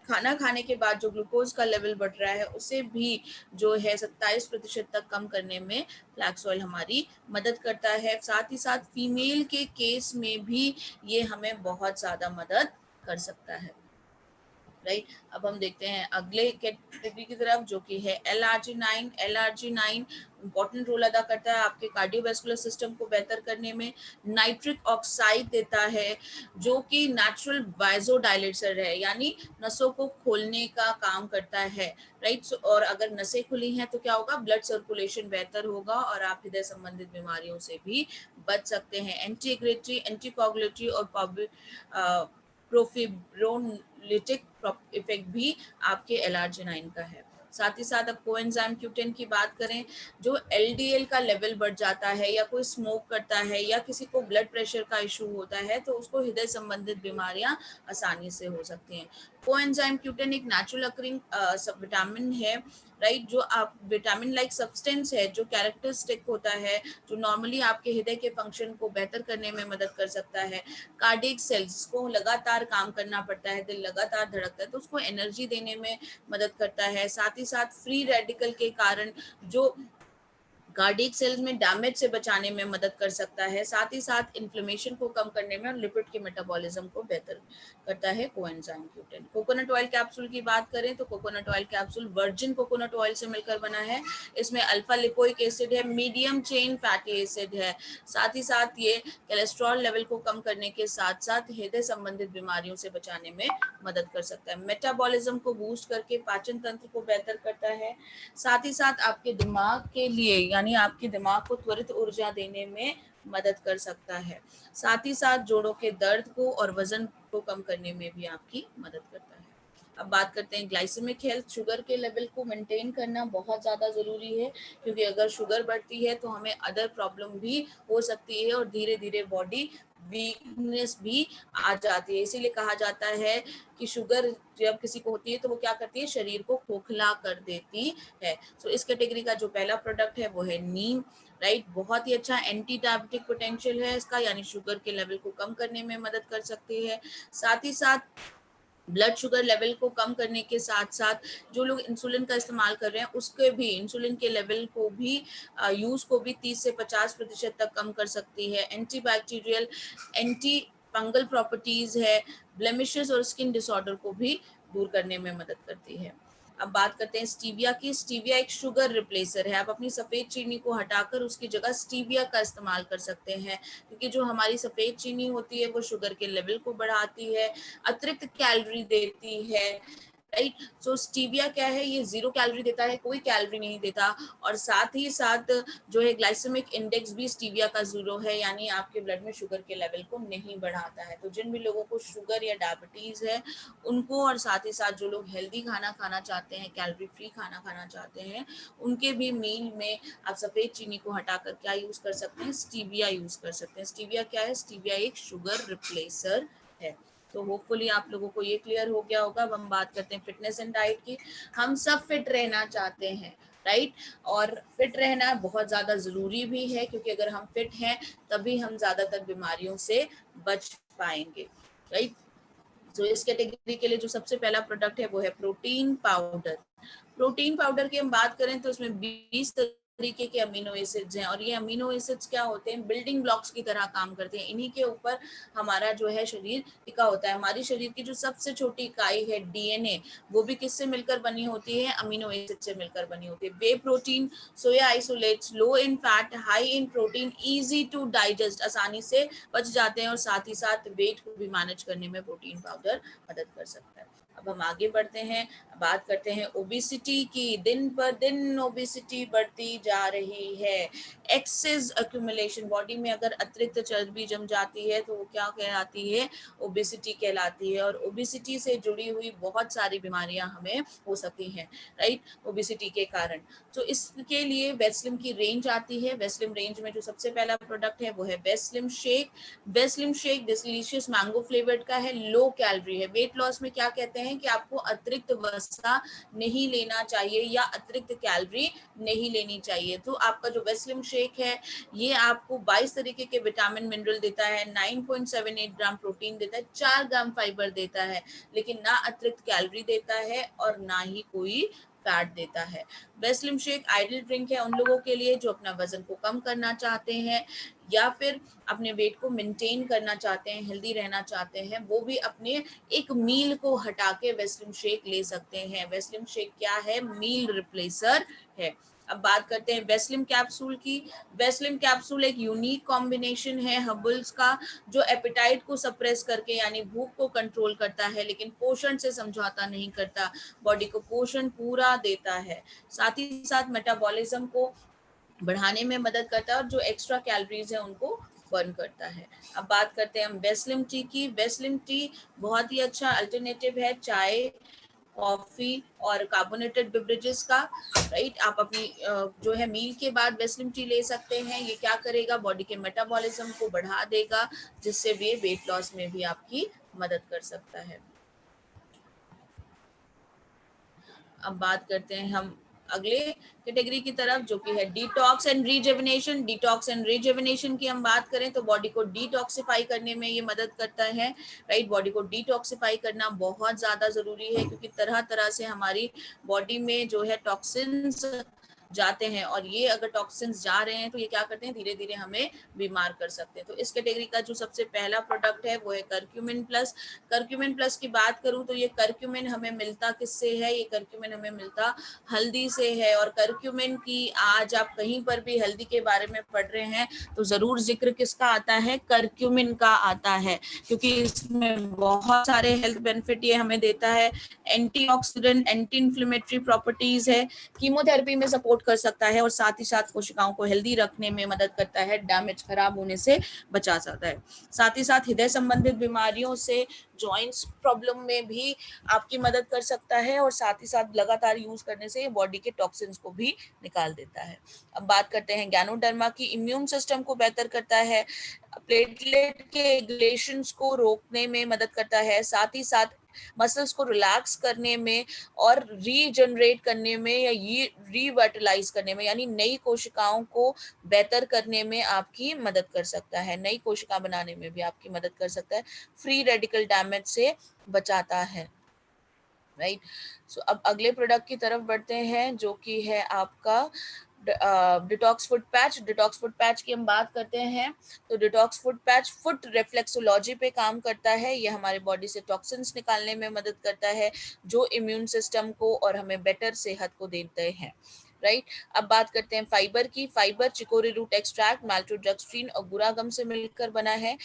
खाना खाने के बाद जो ग्लूकोज का लेवल बढ़ रहा है उसे भी जो है 27% तक कम करने में फ्लैक्स ऑयल हमारी मदद करता है। साथ ही साथ फीमेल के केस में भी ये हमें बहुत ज़्यादा मदद कर सकता है, राइट। अब हम देखते हैं अगले कैटेगरी की तरफ, जो कि है LRG9। LRG9 इंपॉर्टेंट रोल अदा करता है आपके कार्डियोवैस्कुलर सिस्टम को बेहतर करने में। नाइट्रिक ऑक्साइड देता है, जो कि नेचुरल वाइजोडाइलेटर है, यानी नसों को खोलने का काम करता है, राइट। और अगर नसें खुली हैं तो क्या होगा, ब्लड सर्कुलेशन बेहतर होगा, और आप हृदय संबंधित बीमारियों से भी बच सकते हैं। एंटी एग्रेटरी, एंटी कोगुलेटरी और प्रोफिब्रोलिटिक इफेक्ट भी आपके LRG9 का है। साथ ही साथ अब कोएंजाइम Q10 की बात करें, जो LDL का लेवल बढ़ जाता है, या कोई स्मोक करता है, या किसी को ब्लड प्रेशर का इशू होता है, तो उसको हृदय संबंधित बीमारियां आसानी से हो सकती हैं। कोएंजाइम Q10 एक नेचुरल अकरिंग विटामिन है, राइट, जो आप विटामिन लाइक सब्सटेंस है, जो कैरेक्टरिस्टिक होता है, जो नॉर्मली आपके हृदय के फंक्शन को बेहतर करने में मदद कर सकता है। कार्डियक सेल्स को लगातार काम करना पड़ता है, दिल लगातार धड़कता है, तो उसको एनर्जी देने में मदद करता है। साथ ही साथ फ्री रेडिकल के कारण जो कार्डियक सेल्स में डैमेज से बचाने में मदद कर सकता है। साथ ही साथ इन्फ्लेमेशन को कम करने में और लिपिड के मेटाबॉलिज्म को बेहतर करता है coenzyme Q10। Coconut oil capsule की बात करें तो coconut oil capsule virgin coconut oil से मिलकर बना है। इसमें अल्फा लिपोइक एसिड है, मीडियम चेन फैटी एसिड है। साथ ही साथ ये कोलेस्ट्रॉल लेवल को कम करने के साथ साथ हृदय संबंधित बीमारियों से बचाने में मदद कर सकता है। मेटाबॉलिज्म को बूस्ट करके पाचन तंत्र को बेहतर करता है। साथ ही साथ आपके दिमाग के लिए, यानी आपके दिमाग को त्वरित ऊर्जा देने में मदद कर सकता है। साथ ही साथ जोड़ों के दर्द को और वजन को कम करने में भी आपकी मदद करता है। अब बात करते हैं ग्लाइसेमिक हेल्थ। शुगर के लेवल को मेंटेन करना बहुत ज़्यादा ज़रूरी है, क्योंकि अगर शुगर बढ़ती है तो हमें अदर प्रॉब्लम भी हो सकती है, और धीरे धीरे बॉडी वीकनेस भी आ जाती है। इसीलिए कहा जाता है कि शुगर जब किसी को होती है तो वो क्या करती है, शरीर को खोखला कर देती है। तो इस कैटेगरी का जो पहला प्रोडक्ट है वो है नीम, राइट। बहुत ही अच्छा एंटी डायबिटिक पोटेंशियल है इसका, यानी शुगर के लेवल को कम करने में मदद कर सकती है। साथ ही साथ ब्लड शुगर लेवल को कम करने के साथ साथ जो लोग इंसुलिन का इस्तेमाल कर रहे हैं उसके भी इंसुलिन के लेवल को भी यूज को भी 30 से 50% तक कम कर सकती है। एंटीबैक्टीरियल, एंटी फंगल प्रॉपर्टीज है, ब्लेमिशेस और स्किन डिसऑर्डर को भी दूर करने में मदद करती है। अब बात करते हैं स्टीविया की। स्टीविया एक शुगर रिप्लेसर है। आप अपनी सफ़ेद चीनी को हटाकर उसकी जगह स्टीविया का इस्तेमाल कर सकते हैं, क्योंकि जो हमारी सफ़ेद चीनी होती है वो शुगर के लेवल को बढ़ाती है, अतिरिक्त कैलोरी देती है, राइट। सो स्टीविया क्या है, ये 0 कैलोरी देता है, कोई कैलोरी नहीं देता, और साथ ही साथ जो है ग्लाइसेमिक इंडेक्स भी स्टीविया का 0 है, यानी आपके ब्लड में शुगर के लेवल को नहीं बढ़ाता है। तो जिन भी लोगों को शुगर या डायबिटीज़ है उनको, और साथ ही साथ जो लोग हेल्दी खाना खाना चाहते हैं, कैलोरी फ्री खाना खाना चाहते हैं, उनके भी मील में आप सफ़ेद चीनी को हटाकर क्या यूज़ कर सकते हैं, स्टीविया यूज़ कर सकते हैं। स्टीविया क्या है, स्टीविया एक शुगर रिप्लेसर है। तो होपफुली आप लोगों को ये क्लियर हो गया होगा। अब हम बात करते हैं फिटनेस एंड डाइट की। हम सब फिट रहना चाहते हैं, राइट, और फिट रहना बहुत ज़्यादा ज़रूरी भी है, क्योंकि अगर हम फिट हैं तभी हम ज़्यादातर बीमारियों से बच पाएंगे, राइट। तो इस कैटेगरी के लिए जो सबसे पहला प्रोडक्ट है वो है प्रोटीन पाउडर। प्रोटीन पाउडर की हम बात करें तो उसमें 20 तरीके के अमीनो एसिड्स हैं, और ये अमीनो एसिड्स क्या होते हैं, बिल्डिंग ब्लॉक्स की तरह काम करते हैं। इन्हीं के ऊपर हमारा जो है शरीर टिका होता है। हमारी शरीर की जो सबसे छोटी इकाई है डीएनए, वो भी किससे मिलकर बनी होती है, अमीनो एसिड से मिलकर बनी होती है। Whey protein, soya isolates, low in fat, high in protein, easy to digest, आसानी से पच जाते हैं, और साथ ही साथ वेट को भी मैनेज करने में प्रोटीन पाउडर मदद कर सकता है। अब हम आगे बढ़ते हैं, बात करते हैं ओबेसिटी की। दिन पर दिन ओबेसिटी बढ़ती जा रही है। एक्सेस एक्यूमुलेशन, बॉडी में अगर अतिरिक्त चर्बी जम जाती है तो वो क्या कहलाती है, ओबेसिटी कहलाती है, और ओबेसिटी से जुड़ी हुई बहुत सारी बीमारियां हमें हो सकती हैं, राइट, ओबेसिटी के कारण। तो इसके लिए वेस्लिम की रेंज आती है। वेस्लिम रेंज में जो सबसे पहला प्रोडक्ट है वो है Weslim shake. Weslim shake delicious mango flavoured का है, लो कैलोरी है। वेट लॉस में क्या कहते हैं कि आपको अतिरिक्त वसा नहीं लेना चाहिए या अतिरिक्त कैलोरी नहीं लेनी चाहिए। तो आपका जो वेस्लिम शेक है ये आपको 22 तरीके के विटामिन मिनरल देता है, 9.78 ग्राम प्रोटीन देता है, 4 ग्राम फाइबर देता है, लेकिन ना अतिरिक्त कैलोरी देता है और ना ही कोई फैट देता है। वेस्लिम शेक आइडल ड्रिंक है उन लोगों के लिए जो अपना वजन को कम करना चाहते हैं या फिर अपने वेट को मेंटेन करना चाहते हैं, हेल्दी रहना चाहते हैं, वो भी अपने एक मील को हटा के वेस्लिम शेक ले सकते हैं। वेस्लिम शेक क्या है, मील रिप्लेसर है। अब बात करते हैं वेस्लिम कैप्सूल की। वेस्लिम कैप्सूल एक यूनिक कॉम्बिनेशन है हर्बल्स का, जो एपेटाइट को सप्रेस करके यानी भूख को कंट्रोल करता है, लेकिन पोषण से समझौता नहीं करता, बॉडी को पोषण पूरा देता है, साथ ही साथ मेटाबॉलिज्म को बढ़ाने में मदद करता है और जो एक्स्ट्रा कैलोरीज है उनको बर्न करता है। अब बात करते हैं हम वेस्लिम टी की। वेस्लिम टी बहुत ही अच्छा अल्टरनेटिव है चाय, कॉफी और कार्बोनेटेड बेवरेजेस का, राइट। आप अपनी जो है मील के बाद वेस्लिम टी ले सकते हैं। ये क्या करेगा, बॉडी के मेटाबॉलिज्म को बढ़ा देगा, जिससे भी वेट लॉस में भी आपकी मदद कर सकता है। अब बात करते हैं हम अगले कैटेगरी की तरफ, जो कि है डिटॉक्स एंड रीजुवेनेशन। डिटॉक्स एंड रीजुवेनेशन की हम बात करें तो बॉडी को डिटॉक्सिफाई करने में ये मदद करता है, राइट। बॉडी को डिटॉक्सिफाई करना बहुत ज़्यादा ज़रूरी है, क्योंकि तरह तरह से हमारी बॉडी में जो है टॉक्सिन्स जाते हैं, और ये अगर टॉक्सिन्स जा रहे हैं तो ये क्या करते हैं, धीरे धीरे हमें बीमार कर सकते हैं। तो इस कैटेगरी का जो सबसे पहला प्रोडक्ट है वो है करक्यूमिन प्लस। करक्यूमिन प्लस की बात करूं तो ये करक्यूमिन हमें मिलता किससे है, ये करक्यूमिन हमें मिलता हल्दी से है। और करक्यूमिन की आज आप कहीं पर भी हल्दी के बारे में पढ़ रहे हैं तो जरूर जिक्र किसका आता है, करक्यूमिन का आता है, क्योंकि इसमें बहुत सारे हेल्थ बेनिफिट ये हमें देता है। एंटीऑक्सीडेंट, एंटी इन्फ्लेमेटरी प्रॉपर्टीज है, कीमोथेरेपी में सपोर्ट कर सकता है, और साथ ही साथ कोशिकाओं को हेल्दी रखने में मदद करता है, डैमेज खराब होने से बचा जाता है। साथ ही साथ हृदय संबंधित बीमारियों से, जॉइंट्स प्रॉब्लम में भी आपकी मदद कर सकता है, और साथ ही साथ लगातार यूज करने से बॉडी के टॉक्सिन्स को भी निकाल देता है। अब बात करते हैं गैनोडर्मा की। इम्यून सिस्टम को बेहतर करता है, प्लेटलेट के रेगुलेशंस को रोकने में मदद करता है, साथ ही साथ मसल्स को रिलैक्स करने में और रीजनरेट करने में या ये रिवाइटलाइज करने में, यानी नई कोशिकाओं को बेहतर करने में आपकी मदद कर सकता है, नई कोशिका बनाने में भी आपकी मदद कर सकता है, फ्री रेडिकल डैमेज से बचाता है, राइट। सो अब अगले प्रोडक्ट की तरफ बढ़ते हैं जो कि है आपका detox foot patch. Detox foot patch की हम बात करते हैं तो detox foot patch foot reflexology पे काम करता है। ये हमारे बॉडी से टॉक्सिन्स निकालने में मदद करता है जो इम्यून सिस्टम को और हमें बेटर सेहत को देते हैं, राइट। अब बात करते हैं फाइबर की। फाइबर चिकोरी रूट एक्सट्रैक्ट, माल्टोडेक्स्ट्रीन और गुरागम से मिलकर बना है,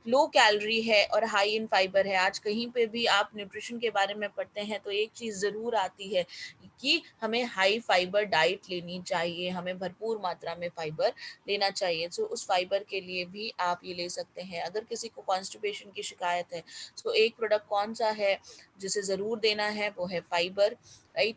लो कैलोरी है और हाई इन फाइबर है। आज कहीं पे भी आप न्यूट्रिशन के बारे में पढ़ते हैं तो एक चीज जरूर आती है कि हमें हाई फाइबर डाइट लेनी चाहिए, हमें भरपूर मात्रा में फाइबर लेना चाहिए। तो उस फाइबर के लिए भी आप ये ले सकते हैं। अगर किसी को कॉन्स्टिपेशन की शिकायत है तो एक प्रोडक्ट कौन सा है जिसे जरूर देना है, वो है फाइबर, राइट।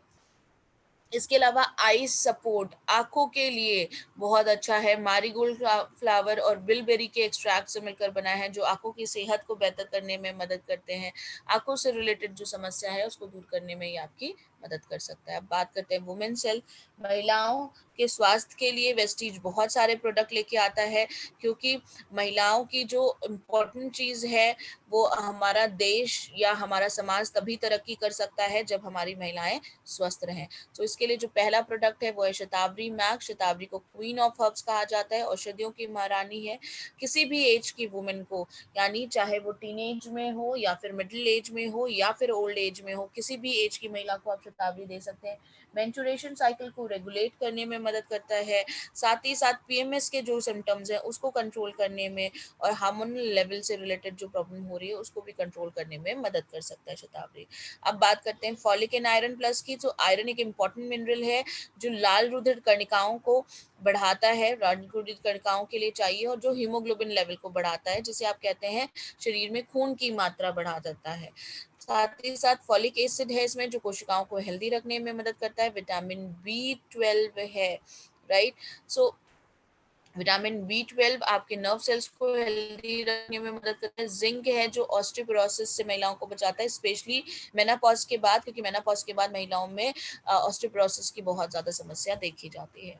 इसके अलावा आईज सपोर्ट, आंखों के लिए बहुत अच्छा है। मारीगोल्ड फ्लावर और बिलबेरी के एक्सट्रैक्ट से मिलकर बना है जो आंखों की सेहत को बेहतर करने में मदद करते हैं। आंखों से रिलेटेड जो समस्या है उसको दूर करने में ये आपकी मदद कर सकता है। अब बात करते हैं वुमेन सेल्फ। महिलाओं के स्वास्थ्य के लिए वेस्टीज बहुत सारे प्रोडक्ट लेके आता है, क्योंकि महिलाओं की जो इम्पोर्टेंट चीज है वो हमारा देश या हमारा समाज तभी तरक्की कर सकता है जब हमारी महिलाएं स्वस्थ रहें। तो इसके लिए जो पहला प्रोडक्ट है वो है शतावरी मैक्स। शतावरी को क्वीन ऑफ हर्ब्स कहा जाता है, औषधियों की महारानी है। किसी भी एज की वुमेन को, यानी चाहे वो टीनेज में हो या फिर मिडिल एज में हो या फिर ओल्ड एज में हो, किसी भी एज की महिला को आप शतावरी दे सकते हैं। मेंस्ट्रुएशन साइकिल को रेगुलेट करने में मदद करता है, साथ ही साथ पीएमएस के जो सिम्टम्स हैं उसको कंट्रोल करने में और हार्मोनल लेवल से रिलेटेड जो प्रॉब्लम हो रही है उसको भी कंट्रोल करने में मदद कर सकता है शतावरी। अब बात करते हैं फॉलिक एंड आयरन प्लस की। तो आयरन एक इम्पॉर्टेंट मिनरल है जो लाल रुधिर कणिकाओं को बढ़ाता है, लाल रुधिर कणिकाओं के लिए चाहिए, और जो हीमोग्लोबिन लेवल को बढ़ाता है, जिसे आप कहते हैं शरीर में खून की मात्रा बढ़ा देता है। साथ ही साथ फॉलिक एसिड है इसमें जो कोशिकाओं को हेल्दी रखने में मदद करता है। विटामिन B12 है, राइट। सो विटामिन B12 आपके नर्व सेल्स को हेल्दी रखने में मदद करता है। जिंक है जो ऑस्टियोपोरोसिस से महिलाओं को बचाता है, स्पेशली मेनोपॉज के बाद, क्योंकि मेनोपॉज के बाद महिलाओं में ऑस्टियोपोरोसिस की बहुत ज़्यादा समस्या देखी जाती है।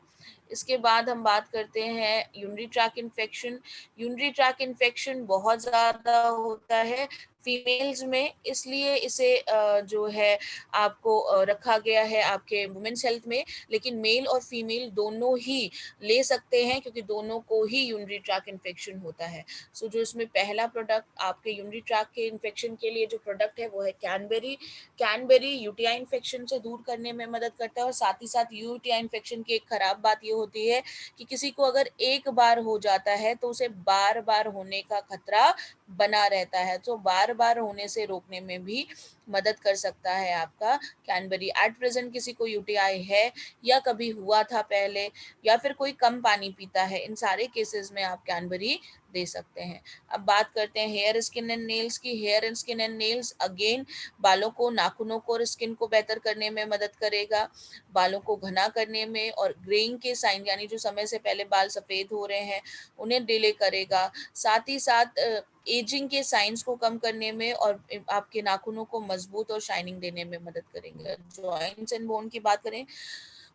इसके बाद हम बात करते हैं urinary track infection. Urinary track infection बहुत ज़्यादा होता है फीमेल्स में, इसलिए इसे जो है आपको रखा गया है आपके वुमेन्स हेल्थ में, लेकिन मेल और फीमेल दोनों ही ले सकते हैं क्योंकि दोनों को ही यूरिनरी ट्रैक इन्फेक्शन होता है। सो जो इसमें पहला प्रोडक्ट आपके यूरिनरी ट्रैक के इन्फेक्शन के लिए जो प्रोडक्ट है वो है कैनबेरी। कैनबेरी यूटीआई इन्फेक्शन से दूर करने में मदद करता है, और साथ ही साथ यूटीआई इन्फेक्शन की एक खराब बात ये होती है कि किसी को अगर एक बार हो जाता है तो उसे बार बार होने का खतरा बना रहता है। तो बार बार होने से रोकने में भी मदद कर सकता है आपका कैनबेरी। एट प्रेजेंट किसी को यूटीआई है या कभी हुआ था पहले, या फिर कोई कम पानी पीता है, इन सारे केसेस में आप कैनबेरी दे सकते हैं। अब बात करते हैं हेयर स्किन एंड नेल्स की। Hair and skin and nails again बालों को, नाखूनों को और स्किन को बेहतर करने में मदद करेगा, बालों को घना करने में, और ग्रेइंग के साइन यानी जो समय से पहले बाल सफेद हो रहे हैं उन्हें डिले करेगा। साथ ही साथ एजिंग के साइंस को कम करने में और आपके नाखूनों को मजबूत और शाइनिंग देने में मदद करेंगे। जॉइंट्स एंड बोन की बात करें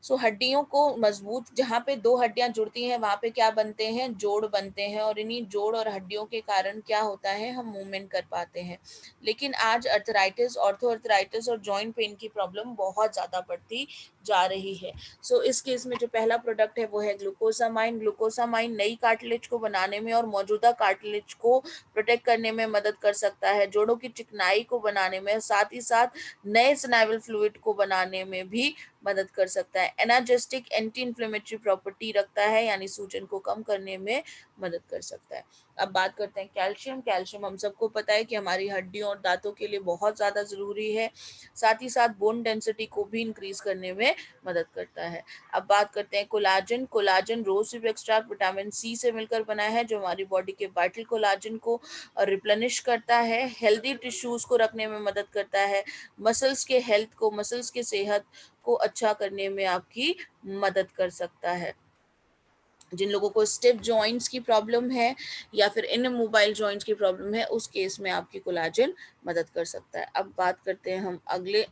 सो हड्डियों को मजबूत, जहाँ पे दो हड्डियां जुड़ती हैं वहां पे क्या बनते हैं, जोड़ बनते हैं, और इन्हीं जोड़ और हड्डियों के कारण क्या होता है, हम मूवमेंट कर पाते हैं। लेकिन आज अर्थराइटिस, ऑर्थोअर्थराइटिस और जॉइंट पेन की प्रॉब्लम बहुत ज्यादा बढ़ती जा रही है। सो इस केस में जो पहला प्रोडक्ट है वो है ग्लूकोसामाइन। ग्लूकोसामाइन नई कार्टिलेज को बनाने में और मौजूदा कार्टिलेज को प्रोटेक्ट करने में मदद कर सकता है, जोड़ों की चिकनाई को बनाने में, साथ ही साथ नए स्नाइवल फ्लूइड को बनाने में भी मदद कर सकता है। एनाजेस्टिक एंटी इन्फ्लेमेटरी प्रॉपर्टी रखता है, यानी सूजन को कम करने में मदद कर सकता है। अब बात करते हैं कैल्शियम। कैल्शियम हम सबको पता है कि हमारी हड्डियों और दांतों के लिए बहुत ज़्यादा ज़रूरी है, साथ ही साथ बोन डेंसिटी को भी इंक्रीज करने में मदद करता है। अब बात करते हैं कोलाजन। कोलाजन रोज एक्सट्रैक्ट विटामिन सी से मिलकर बना है जो हमारी बॉडी के वाइटल कोलाजन को रिप्लेनिश करता है, हेल्दी टिश्यूज को रखने में मदद करता है, मसल्स के हेल्थ को, मसल्स की सेहत को अच्छा करने में आपकी मदद कर सकता है। जिन लोगों को स्टिफ जॉइंट्स की प्रॉब्लम है या फिर इनमोबाइल जॉइंट्स की प्रॉब्लम है, उस केस में आपकी कोलाजन मदद कर सकता है। अब बात करते हैं हम अगले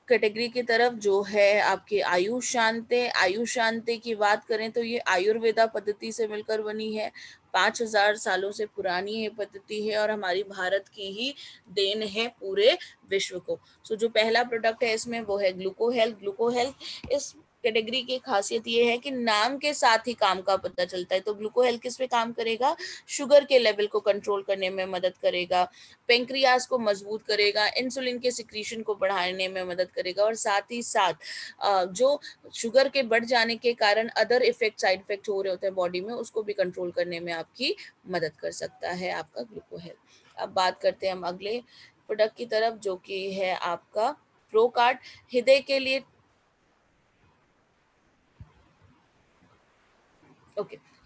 कैटेगरी की तरफ, जो है आपके आयुष शांति। आयुष शांति की बात करें तो ये आयुर्वेदा पद्धति से मिलकर बनी है। 5000 सालों से पुरानी ये पद्धति है और हमारी भारत की ही देन है पूरे विश्व को। सो जो पहला प्रोडक्ट है इसमें वो है ग्लूको हेल्थ। ग्लूको हेल्थ इस कैटेगरी की खासियत ये है कि नाम के साथ ही काम का पता चलता है। तो ग्लूको हेल्थ किस पे काम करेगा? शुगर के लेवल को कंट्रोल करने में मदद करेगा, पेंक्रियाज को मजबूत करेगा, इंसुलिन के सिक्रीशन को बढ़ाने में मदद करेगा और साथ ही साथ जो शुगर के बढ़ जाने के कारण अदर इफेक्ट, साइड इफेक्ट हो रहे होते हैं बॉडी में, उसको भी कंट्रोल करने में आपकी मदद कर सकता है आपका ग्लूको हेल्थ। अब बात करते हैं हम अगले प्रोडक्ट की तरफ, जो कि है आपका प्रोकार्ड। हृदय के लिए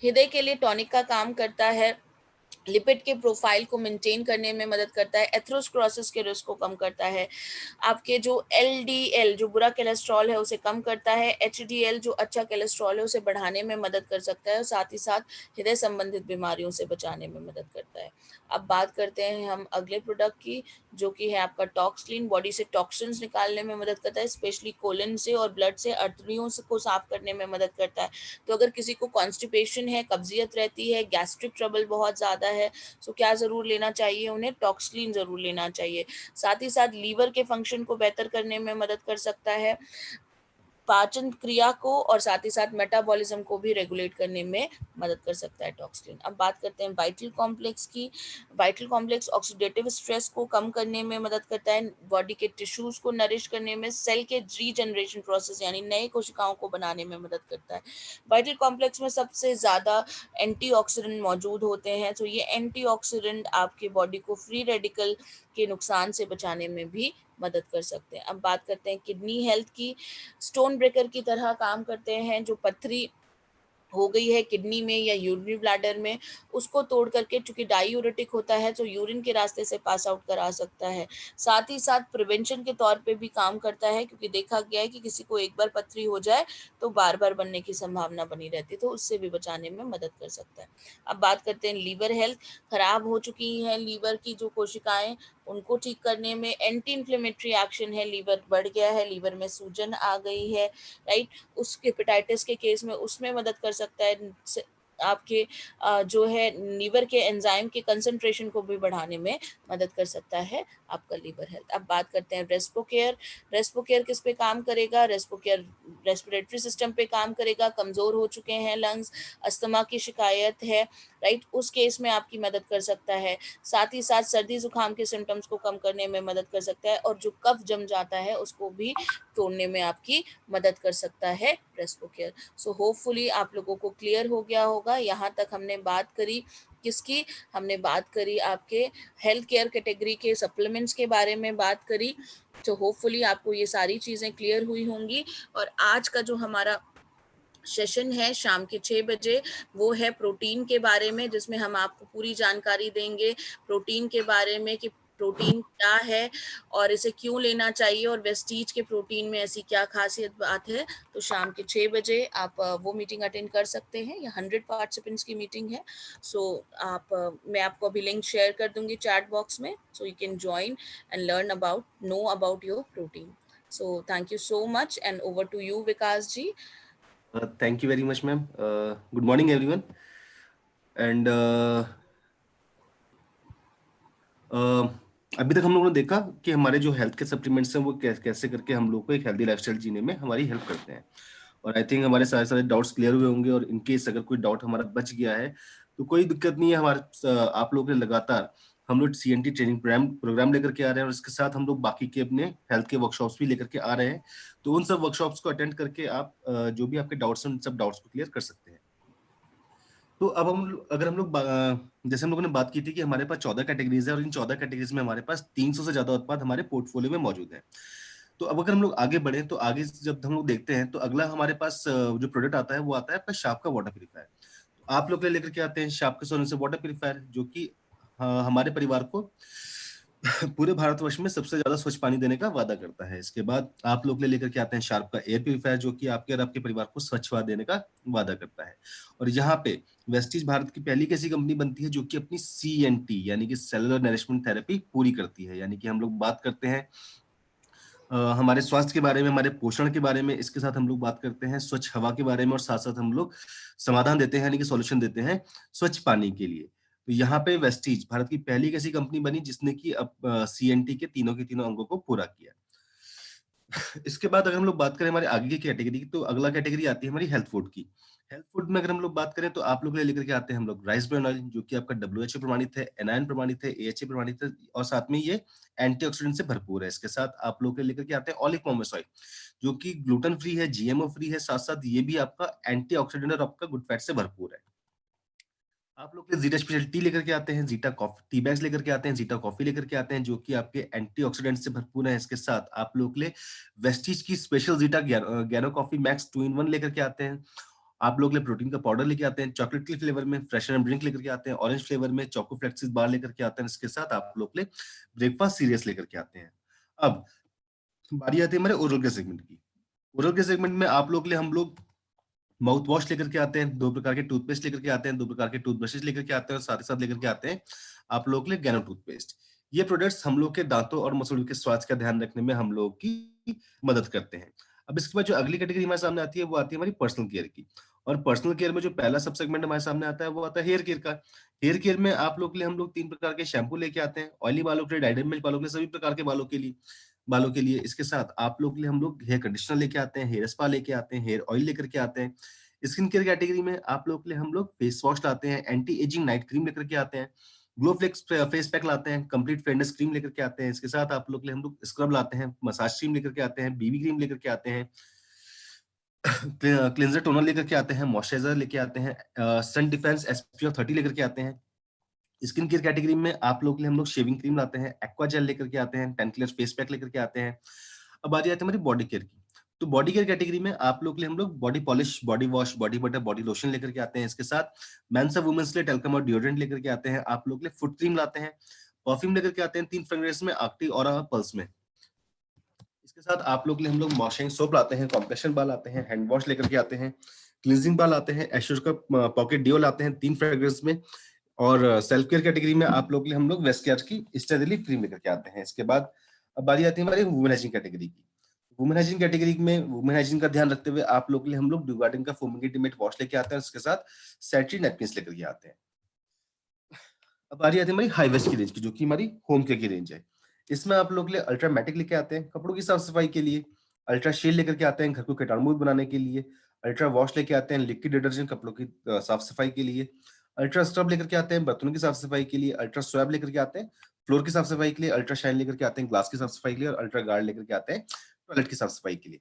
हृदय के लिए टॉनिक का काम करता है, लिपिड के प्रोफाइल को मेंटेन करने में मदद करता है, एथेरोस्क्लेरोसिस के रिस्क को कम करता है, आपके जो एलडीएल जो बुरा कोलेस्ट्रॉल है उसे कम करता है, एचडीएल जो अच्छा कोलेस्ट्रॉल है उसे बढ़ाने में मदद कर सकता है और साथ ही साथ हृदय संबंधित बीमारियों से बचाने में मदद करता है। अब बात करते हैं हम अगले प्रोडक्ट की, जो कि है आपका टॉक्सक्लीन। बॉडी से टॉक्सिन्स निकालने में मदद करता है, स्पेशली कोलिन से और ब्लड से अर्थरियों को साफ करने में मदद करता है। तो अगर किसी को कॉन्स्टिपेशन है, कब्जियत रहती है, गैस्ट्रिक ट्रबल बहुत ज़्यादा है, सो क्या ज़रूर लेना चाहिए? उन्हें टॉक्सक्लीन ज़रूर लेना चाहिए। साथ ही साथ लीवर के फंक्शन को बेहतर करने में मदद कर सकता है, पाचन क्रिया को और साथ ही साथ मेटाबॉलिज्म को भी रेगुलेट करने में मदद कर सकता है टॉक्सक्लीन। अब बात करते हैं वाइटल कॉम्प्लेक्स की। वाइटल कॉम्प्लेक्स ऑक्सीडेटिव स्ट्रेस को कम करने में मदद करता है, बॉडी के टिश्यूज को नरिश करने में, सेल के रीजनरेशन प्रोसेस यानी नए कोशिकाओं को बनाने में मदद करता है। वाइटल कॉम्प्लेक्स में सबसे ज़्यादा एंटीऑक्सीडेंट मौजूद होते हैं, तो ये एंटीऑक्सीडेंट आपके बॉडी को फ्री रेडिकल के नुकसान से बचाने में भी मदद कर सकते हैं। अब बात करते हैं किडनी हेल्थ की। स्टोन ब्रेकर की तरह काम करते हैं, जो पथरी हो गई है किडनी में या यूरिनरी ब्लैडर में, उसको तोड़ करके, चूंकि डायूरेटिक होता है तो यूरिन के रास्ते से पास आउट करा सकता है। साथ ही साथ प्रिवेंशन के तौर पे भी काम करता है, क्योंकि देखा गया है कि किसी को एक बार पथरी हो जाए तो बार बार बनने की संभावना बनी रहती है, तो उससे भी बचाने में मदद कर सकता है। अब बात करते हैं लीवर हेल्थ। खराब हो चुकी हैं लीवर की जो कोशिकाएं, उनको ठीक करने में एंटी इन्फ्लेमेटरी एक्शन है। लीवर बढ़ गया है, लीवर में सूजन आ गई है, राइट, उस हेपेटाइटिस के केस में उसमें मदद कर सकता है। आपके जो है लीवर के एंजाइम के कंसंट्रेशन को भी बढ़ाने में मदद कर सकता है आपका लीवर हेल्थ। अब बात करते हैं रेस्पो केयर। रेस्पो केयर किस पे काम करेगा? रेस्पो केयर रेस्पिरेटरी सिस्टम पे काम करेगा। कमज़ोर हो चुके हैं लंग्स, अस्थमा की शिकायत है, राइट, उस केस में आपकी मदद कर सकता है। साथ ही साथ सर्दी जुकाम के सिम्टम्स को कम करने में मदद कर सकता है और जो कफ जम जाता है उसको भी तोड़ने में आपकी मदद कर सकता है रेस्पो केयर। सो होपफुली आप लोगों को क्लियर हो गया होगा। यहाँ तक हमने बात करी किसकी? हमने बात करी आपके हेल्थ केयर कैटेगरी के सप्लीमेंट्स के बारे में बात करी। तो होपफुली आपको ये सारी चीज़ें क्लियर हुई होंगी। और आज का जो हमारा सेशन है शाम के 6 बजे, वो है प्रोटीन के बारे में, जिसमें हम आपको पूरी जानकारी देंगे प्रोटीन के बारे में कि प्रोटीन क्या है और इसे क्यों लेना चाहिए और वेस्टीज के प्रोटीन में ऐसी क्या खासियत बात है। तो शाम के 6 बजे आप वो मीटिंग अटेंड कर सकते हैं। ये 100 पार्टिसिपेंट्स की मीटिंग है। सो मैं आपको अभी लिंक शेयर कर दूंगी चैट बॉक्स में, so you can join and learn about know about your protein. So thank you so much and over to you Vikas ji. Thank you very much, ma'am. Good morning, everyone. And अभी तक हम लोगों ने देखा कि हमारे जो हेल्थ के सप्लीमेंट्स हैं वो कैसे करके हम लोग को एक हेल्दी लाइफस्टाइल जीने में हमारी हेल्प करते हैं। और आई थिंक हमारे सारे सारे डाउट्स क्लियर हुए होंगे। और इनकेस अगर कोई डाउट हमारा बच गया है तो कोई दिक्कत नहीं है। हमारे आप लोगों के लगातार हम लोग CNT ट्रेनिंग प्रोग्राम लेकर के आ रहे हैं और इसके साथ हम लोग बाकी के अपने हेल्थ के वर्कशॉप्स भी लेकर के आ रहे हैं। तो उन सब वर्कशॉप्स को अटेंड करके आप जो भी आपके डाउट्स हैं उन सब डाउट्स को क्लियर कर सकते हैं। तो अब अगर हम लोग जैसे हम लोगों ने बात की थी कि हमारे पास 14 कैटेगरीज है और इन 14 कैटेगरीज में हमारे पास 300 से ज्यादा उत्पाद हमारे पोर्टफोलियो में मौजूद है। तो अब अगर हम लोग आगे बढ़े तो आगे जब हम लोग देखते हैं तो अगला हमारे पास जो प्रोडक्ट आता है वो आता है आपका शार्प का वाटर प्यूरिफायर। तो आप लोग लेकर के आते हैं शार्प के सोने से वाटर प्यूरिफायर, जो कि हमारे परिवार को पूरे भारतवर्ष में सबसे ज्यादा स्वच्छ पानी देने का वादा करता है। इसके बाद आप लोग लेकर के आते हैं शार्प का एयर प्यूरिफायर, जो कि आपके और आपके परिवार को स्वच्छ हवा देने का वादा करता है। और यहाँ पे वेस्टीज भारत की पहली ऐसी कंपनी बनती है जो कि अपनी CNT यानी कि सेलुलर नरिशमेंट थेरेपी पूरी करती है। यानी कि हम लोग बात करते हैं हमारे स्वास्थ्य के बारे में, हमारे पोषण के बारे में, इसके साथ हम लोग बात करते हैं स्वच्छ हवा के बारे में, और साथ साथ हम लोग समाधान देते हैं यानी कि सॉल्यूशन देते हैं स्वच्छ पानी के लिए। तो यहाँ पे वेस्टीज भारत की पहली एक ऐसी कंपनी बनी जिसने कि अब CNT के तीनों अंगों को पूरा किया। इसके बाद अगर हम लोग बात करें हमारे आगे की कैटेगरी की, तो अगला कैटेगरी आती है हमारी हेल्थ फूड की। हेल्थ फूड में अगर हम लोग बात करें तो आप लोग लेकर के आते हैं हम लोग राइस ब्रान ऑयल, जो कि आपका WHO प्रमाणित है, NIN प्रमाणित है, AHA प्रमाणित है, और साथ में ये एंटीऑक्सीडेंट से भरपूर है। इसके साथ आप लोग लेकर के आते हैं ऑलिव पॉमास ऑयल, जो कि ग्लूटेन फ्री है, GMO फ्री है, साथ साथ ये भी आपका एंटीऑक्सीडेंट और आपका गुड फैट से भरपूर है। आप लोग जीटा स्पेशल टी लेकर के आते हैं, जीटा कॉफी टी बैग्स लेकर के आते हैं, जीटा कॉफी लेकर के आते हैं, जो कि आपके एंटीऑक्सीडेंट से भरपूर है। इसके साथ आप लोग ले वेस्टीज की special zeta गैनो coffee max 2 in 1 लेकर के आते हैं। आप लोग ले प्रोटीन का पाउडर लेके आते हैं, चॉकलेट के फ्लेवर में फ्रेश एंड ड्रिंक लेकर के आते हैं, ऑरेंज फ्लेवर में चोको फ्लेक्सिस बार लेकर के आते हैं। इसके साथ आप लोग ले ब्रेकफास्ट सीरियस लेकर के आते हैं। अब बारी आती है हमारे ओरल केयर सेगमेंट की। ओरल केयर सेगमेंट में आप लोग ले हम लोग माउथ वॉश लेकर के आते हैं, 2 प्रकार के टूथपेस्ट लेकर के आते हैं, 2 प्रकार के टूथब्रशेस लेकर के आते हैं, और साथ ही साथ लेकर के आते हैं आप लोग के लिए गैनो टूथपेस्ट। ये प्रोडक्ट्स हम लोग के दांतों और मसूड़ों के स्वास्थ्य का ध्यान रखने में हम लोग की मदद करते हैं। अब इसके बाद जो अगली कैटेगरी हमारे सामने आती है वो आती है हमारी पर्सनल केयर की। और पर्सनल केयर में जो पहला सब सेगमेंट हमारे सामने आता है वो आता है हेयर केयर का। हेयर केयर में आप लोग के लिए हम लोग 3 प्रकार के शैम्पू लेके आते हैं, ऑयली बालों के लिए, डायडेमिक बालों के लिए, सभी प्रकार के बालों के लिए। इसके साथ आप लोग के लिए हम लोग हेयर कंडीशनर लेके आते हैं, हेयर स्पा लेके आते हैं, हेयर ऑयल लेकर के आते हैं। स्किन केयर कैटेगरी में आप लोग के लिए हम लोग फेस वॉश लाते हैं, एंटी एजिंग नाइट क्रीम लेकर के आते हैं, ग्लो फ्लेक्स फेस पैक लाते हैं, कंप्लीट फेयरनेस क्रीम लेकर के आते हैं। इसके साथ आप लोग के लिए हम लोग स्क्रब लाते हैं, मसाज क्रीम लेकर के आते हैं, BB क्रीम लेकर के आते हैं, क्लिंजर टोनर लेकर के आते हैं, मॉइस्चराइजर लेके आते हैं, सन डिफेंस SPF 30 लेकर के आते हैं। स्किन केयर कैटेगरी में आप लोग के लिए हम लोग शेविंग क्रीम लाते हैं, एक्वा जेल लेकर के आते हैं, 10 क्लियर फेस पैक लेकर के आते हैं। अब बारी आती है हमारी बॉडी केयर की। तो बॉडी केयर कैटेगरी में आप लोग के लिए हम लोग body polish, body wash, body butter, body lotion लेकर के आते हैं। इसके साथ मेंस और वुमेन्स के लिए टेल्कम और डिओड्रेंट लेकर के आते हैं। आप लोग के लिए फुट क्रीम लाते हैं, परफ्यूम लेकर के आते हैं 3 फ्रेग्रेंस में, आक्टी, ऑरा, पल्स में। इसके साथ आप लोग के लिए हम लोग मॉइस्चराइजिंग सोप लाते हैं, कॉम्प्रेशन बार लाते हैं, हैंड वॉश लेकर के आते हैं, क्लींजिंग बार लाते हैं, एश्योर का पॉकेट डिओ लाते हैं 3 फ्रेग्रेंस में। और सेल्फ केयर कैटेगरी में आप लोग के लिए हम लोग वेस्ट केयर की स्टेरिली क्रीम लेकर के आते हैं। इसके बाद अब बारी आती है हमारी वुमेन हाइजीन कैटेगरी की। वुमेन हाइजीन कैटेगरी में वुमेन हाइजीन का ध्यान रखते हुए आप लोग के लिए हम लोग ड्यूगार्डिन का फोमिंग इंटीमेट वॉश लेके आते हैं, उसके साथ सैनिटरी नैपकिन्स लेकर के आते हैं। अब बारी आती है हमारी हाई वेस्ट की रेंज की, जो कि हमारी होम केयर की रेंज है। इसमें आप लोग के लिए अल्ट्रामेटिक लेके आते हैं कपड़ों की साफ सफाई के लिए, अल्ट्रा शील्ड लेकर के आते हैं घर को कीटाणुमुक्त बनाने के लिए, अल्ट्रा वॉश लेके आते हैं लिक्विड डिटर्जेंट कपड़ों की साफ सफाई के लिए, अल्ट्रा स्क्रब लेकर के आते हैं बर्तनों की साफ सफाई के लिए, अल्ट्रा स्वैब लेकर के आते हैं फ्लोर की साफ सफाई के लिए, अल्ट्रा शाइन लेकर के आते हैं ग्लास की साफ सफाई के लिए, और अल्ट्रा गार्ड लेकर के आते हैं टॉयलेट की साफ सफाई के लिए।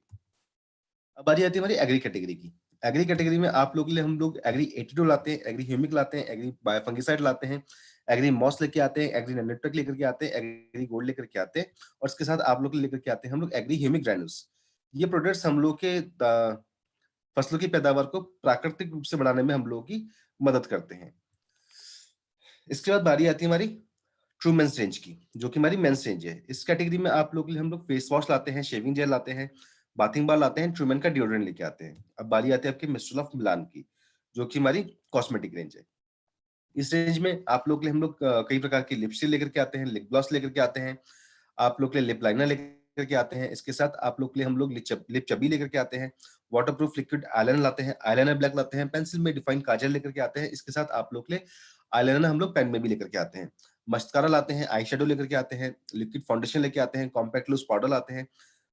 अब बारी आती है हमारी एग्री कैटेगरी की। एग्री कैटेगरी में आप लोग के लिए हम लोग एग्री 82 लाते हैं, एग्री ह्यूमिक लाते हैं, एग्री बायोफंगिसाइड लाते हैं, एग्री मॉस लेके आते हैं, एग्री नैनोटेक लेकर के आते हैं, एग्री गोल्ड लेकर के आते हैं, और इसके साथ आप लोग लेकर के आते हैं हम लोग एग्री ह्यूमिक ग्रैन्यूल्स। ये प्रोडक्ट्स हम लोग के फसलों की पैदावार को प्राकृतिक रूप से बढ़ाने में हम लोगों की मदद करते हैं। इसके बाद बारी आती है हमारी ट्रू मेंस रेंज की, जो कि हमारी मेंस रेंज है। इस कैटेगरी में आप लोग के लिए हम लोग फेस वॉश लाते हैं, शेविंग जेल लाते हैं, बाथिंग बार लाते हैं, ट्रूमेन का डिओड्रेंट लेके आते हैं। अब बारी आती है आपके मिस्ट्रल ऑफ मिलान की, जो कि हमारी कॉस्मेटिक रेंज है। इस रेंज में आप लोग के लिए हम लोग कई प्रकार की लिपस्टिक लेकर के आते हैं, लिप ग्लॉस लेकर के आते हैं, आप लोग के लिए लिप लाइनर लेकर के आते हैं। इसके साथ आप लोग के लिए हम लोग लिप चबी लेकर के आते हैं, वाटरप्रूफ लिक्विड आईलाइनर लाते हैं, आईलाइनर ब्लैक लाते हैं, पेंसिल में डिफाइंड काजल लेकर के आते हैं। इसके साथ आप लोग के लिए आईलाइनर हम लोग पेन में भी लेकर के आते हैं, मस्कारा लाते हैं, आई शेडो लेकर के आते हैं, लिक्विड फाउंडेशन लेके आते हैं, कॉम्पैक्ट लूज पाउडर लाते हैं।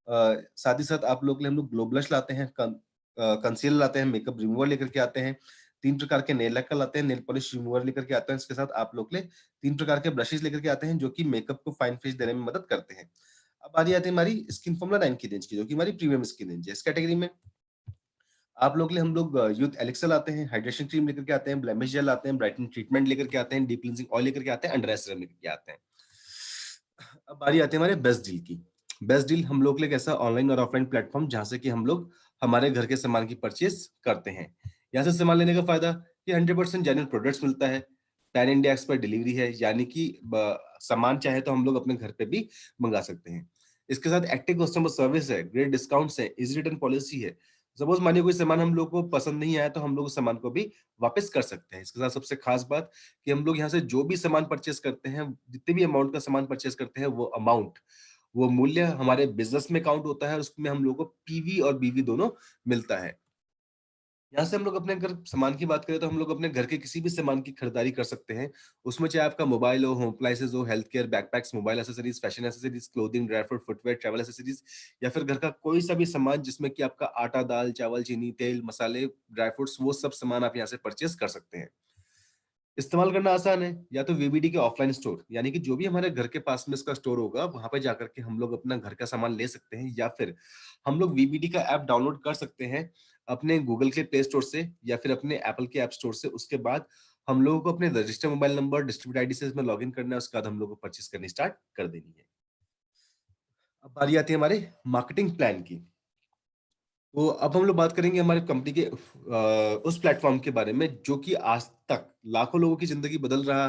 साथ ही साथ आप लोग के लिए हम लोग ग्लो ब्लश लाते हैं, कंसीलर लाते हैं, मेकअप रिमूवर लेकर के आते हैं, 3 प्रकार के नेल लैकर लाते हैं, नेल पॉलिश रिमूवर लेकर के आते हैं। इसके साथ आप लोग के लिए 3 प्रकार के ब्रशेस लेकर के आते हैं, जो कि मेकअप को फाइन फिनिश देने में मदद करते हैं। अब बारी आती है हमारी स्किन फॉर्मूला 9 की रेंज की, जो कि हमारी प्रीमियम स्किन रेंज है। इस कैटेगरी में आप लोग के लिए हम लोग यूथ एलिक्सर लाते हैं, हाइड्रेशन क्रीम लेकर के आते हैं, ब्लेमिश जेल लाते हैं, ब्राइटनिंग ट्रीटमेंट लेकर के आते हैं, डीप क्लींजिंग ऑयल लेकर के आते हैं, अंडर आई सीरम लेकर के आते हैं। अब बारी आती है हमारे बेस्ट डील की। बेस्ट डील हम लोग के लिए कैसा ऑनलाइन और ऑफलाइन प्लेटफॉर्म, जहां से कि हम लोग हमारे घर के सामान की परचेज करते हैं। यहाँ से सामान लेने का फायदा कि 100% जेन्युइन प्रोडक्ट्स मिलता है, पैन इंडिया एक्सपर्ट डिलीवरी है, यानी कि सामान चाहे तो हम लोग अपने घर पे भी मंगा सकते हैं। इसके साथ एक्टिव कस्टमर सर्विस है, ग्रेट डिस्काउंट्स है, इजी रिटर्न पॉलिसी है। सपोज मानिए कोई सामान हम लोग को पसंद नहीं आया तो हम लोग उस सामान को भी वापस कर सकते हैं। इसके साथ सबसे खास बात कि हम लोग यहाँ से जो भी सामान परचेस करते हैं, जितने भी अमाउंट का सामान परचेस करते हैं, वो मूल्य हमारे बिजनेस में काउंट होता है और उसमें हम लोग को पीवी और बीवी दोनों मिलता है। यहाँ से हम लोग अपने अगर सामान की बात करें तो हम लोग अपने घर के किसी भी सामान की खरीदारी कर सकते हैं। उसमें चाहे आपका मोबाइल हो, होम अप्लायंसेस हो, health care, backpacks, mobile accessories, fashion accessories, clothing, dry fruit, footwear, travel accessories या फिर घर का कोई सा भी सामान जिसमें कि आपका आटा, दाल, चावल, चीनी, तेल, मसाले, ड्राई फ्रूट्स, वो सब सामान आप यहाँ से परचेस कर सकते हैं। इस्तेमाल करना आसान है। या तो वीबीडी के ऑफलाइन स्टोर, यानी कि जो भी हमारे घर के पास में इसका स्टोर होगा वहां पे जाकर के हम लोग अपना घर का सामान ले सकते हैं, या फिर हम लोग वीबीडी का ऐप डाउनलोड कर सकते हैं अपने गूगल के प्ले स्टोर से या फिर अपने एप्पल के ऐप स्टोर से। उसके बाद हम लोगों को अपने register mobile number, distribute ID से इसमें लॉग इन करना है। उसके बाद हम लोग को परचेस करनी स्टार्ट कर देनी है। अब बारी आती है हमारे मार्केटिंग प्लान की। तो अब हम लोग बात करेंगे हमारे कंपनी के उस प्लेटफॉर्म के बारे में जो कि आज तक लाखों लोगों की जिंदगी बदल रहा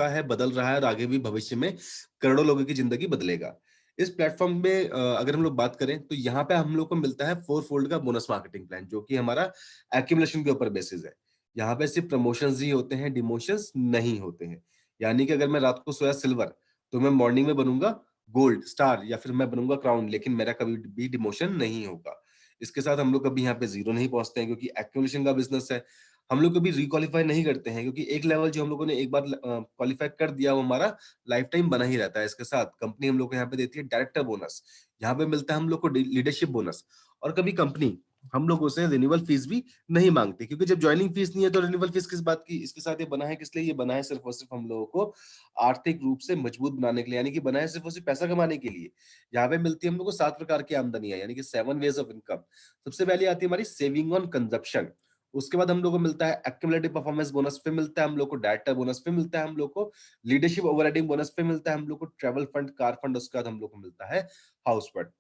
है, बदल रहा है और आगे भी भविष्य में करोड़ों लोगों की जिंदगी बदलेगा। इस प्लेटफॉर्म में अगर हम लोग बात करें तो यहाँ पे हम लोग को मिलता है 4 फोल्ड का बोनस मार्केटिंग प्लान, जो कि हमारा एक्यूमुलेशन के ऊपर बेसिस है। यहाँ पे सिर्फ प्रमोशंस ही होते हैं, डिमोशंस नहीं होते हैं। यानी कि अगर मैं रात को सोया सिल्वर तो मैं मॉर्निंग में बनूंगा गोल्ड स्टार या फिर मैं बनूंगा क्राउन, लेकिन मेरा कभी भी डिमोशन नहीं होगा। इसके साथ हम लोग कभी यहाँ पे जीरो नहीं पहुंचते हैं क्योंकि एक्यूमुलेशन का बिजनेस है। हम लोग कभी रिक्वालीफाई नहीं करते हैं क्योंकि एक लेवल जो हम लोगों ने एक बार क्वालिफाई कर दिया वो हमारा लाइफ टाइम बना ही रहता है। इसके साथ कंपनी हम लोग को यहाँ पे देती है डायरेक्टर बोनस, यहाँ पे मिलता है हम लोग को लीडरशिप बोनस, और कभी कंपनी हम लोगों से रिन्यूअल फीस भी नहीं मांगती क्योंकि जब ज्वाइनिंग फीस नहीं है तो रिन्यूअल फीस किस बात की। इसके साथ ये बना है किस लिए? ये बना है सिर्फ और सिर्फ हम लोगों को आर्थिक रूप से मजबूत बनाने के लिए, यानी कि बना है सिर्फ और सिर्फ पैसा कमाने के लिए। यहाँ पे मिलती है हम लोग को 7 प्रकार की आमदनियां, यानी कि 7 वेज ऑफ इनकम। सबसे पहले आती है हमारी सेविंग ऑन कंजप्शन। उसके बाद हम लोग को मिलता है एक्यूमुलेटिव परफॉर्मेंस बोनस, फिर मिलता है हम लोग को डायरेक्टर बोनस, फिर मिलता है हम लोग को लीडरशिप ओवरराइडिंग बोनस, फिर मिलता है हम लोग को ट्रैवल फंड, कार फंड, उसके बाद हम लोग को मिलता है हाउस फंड।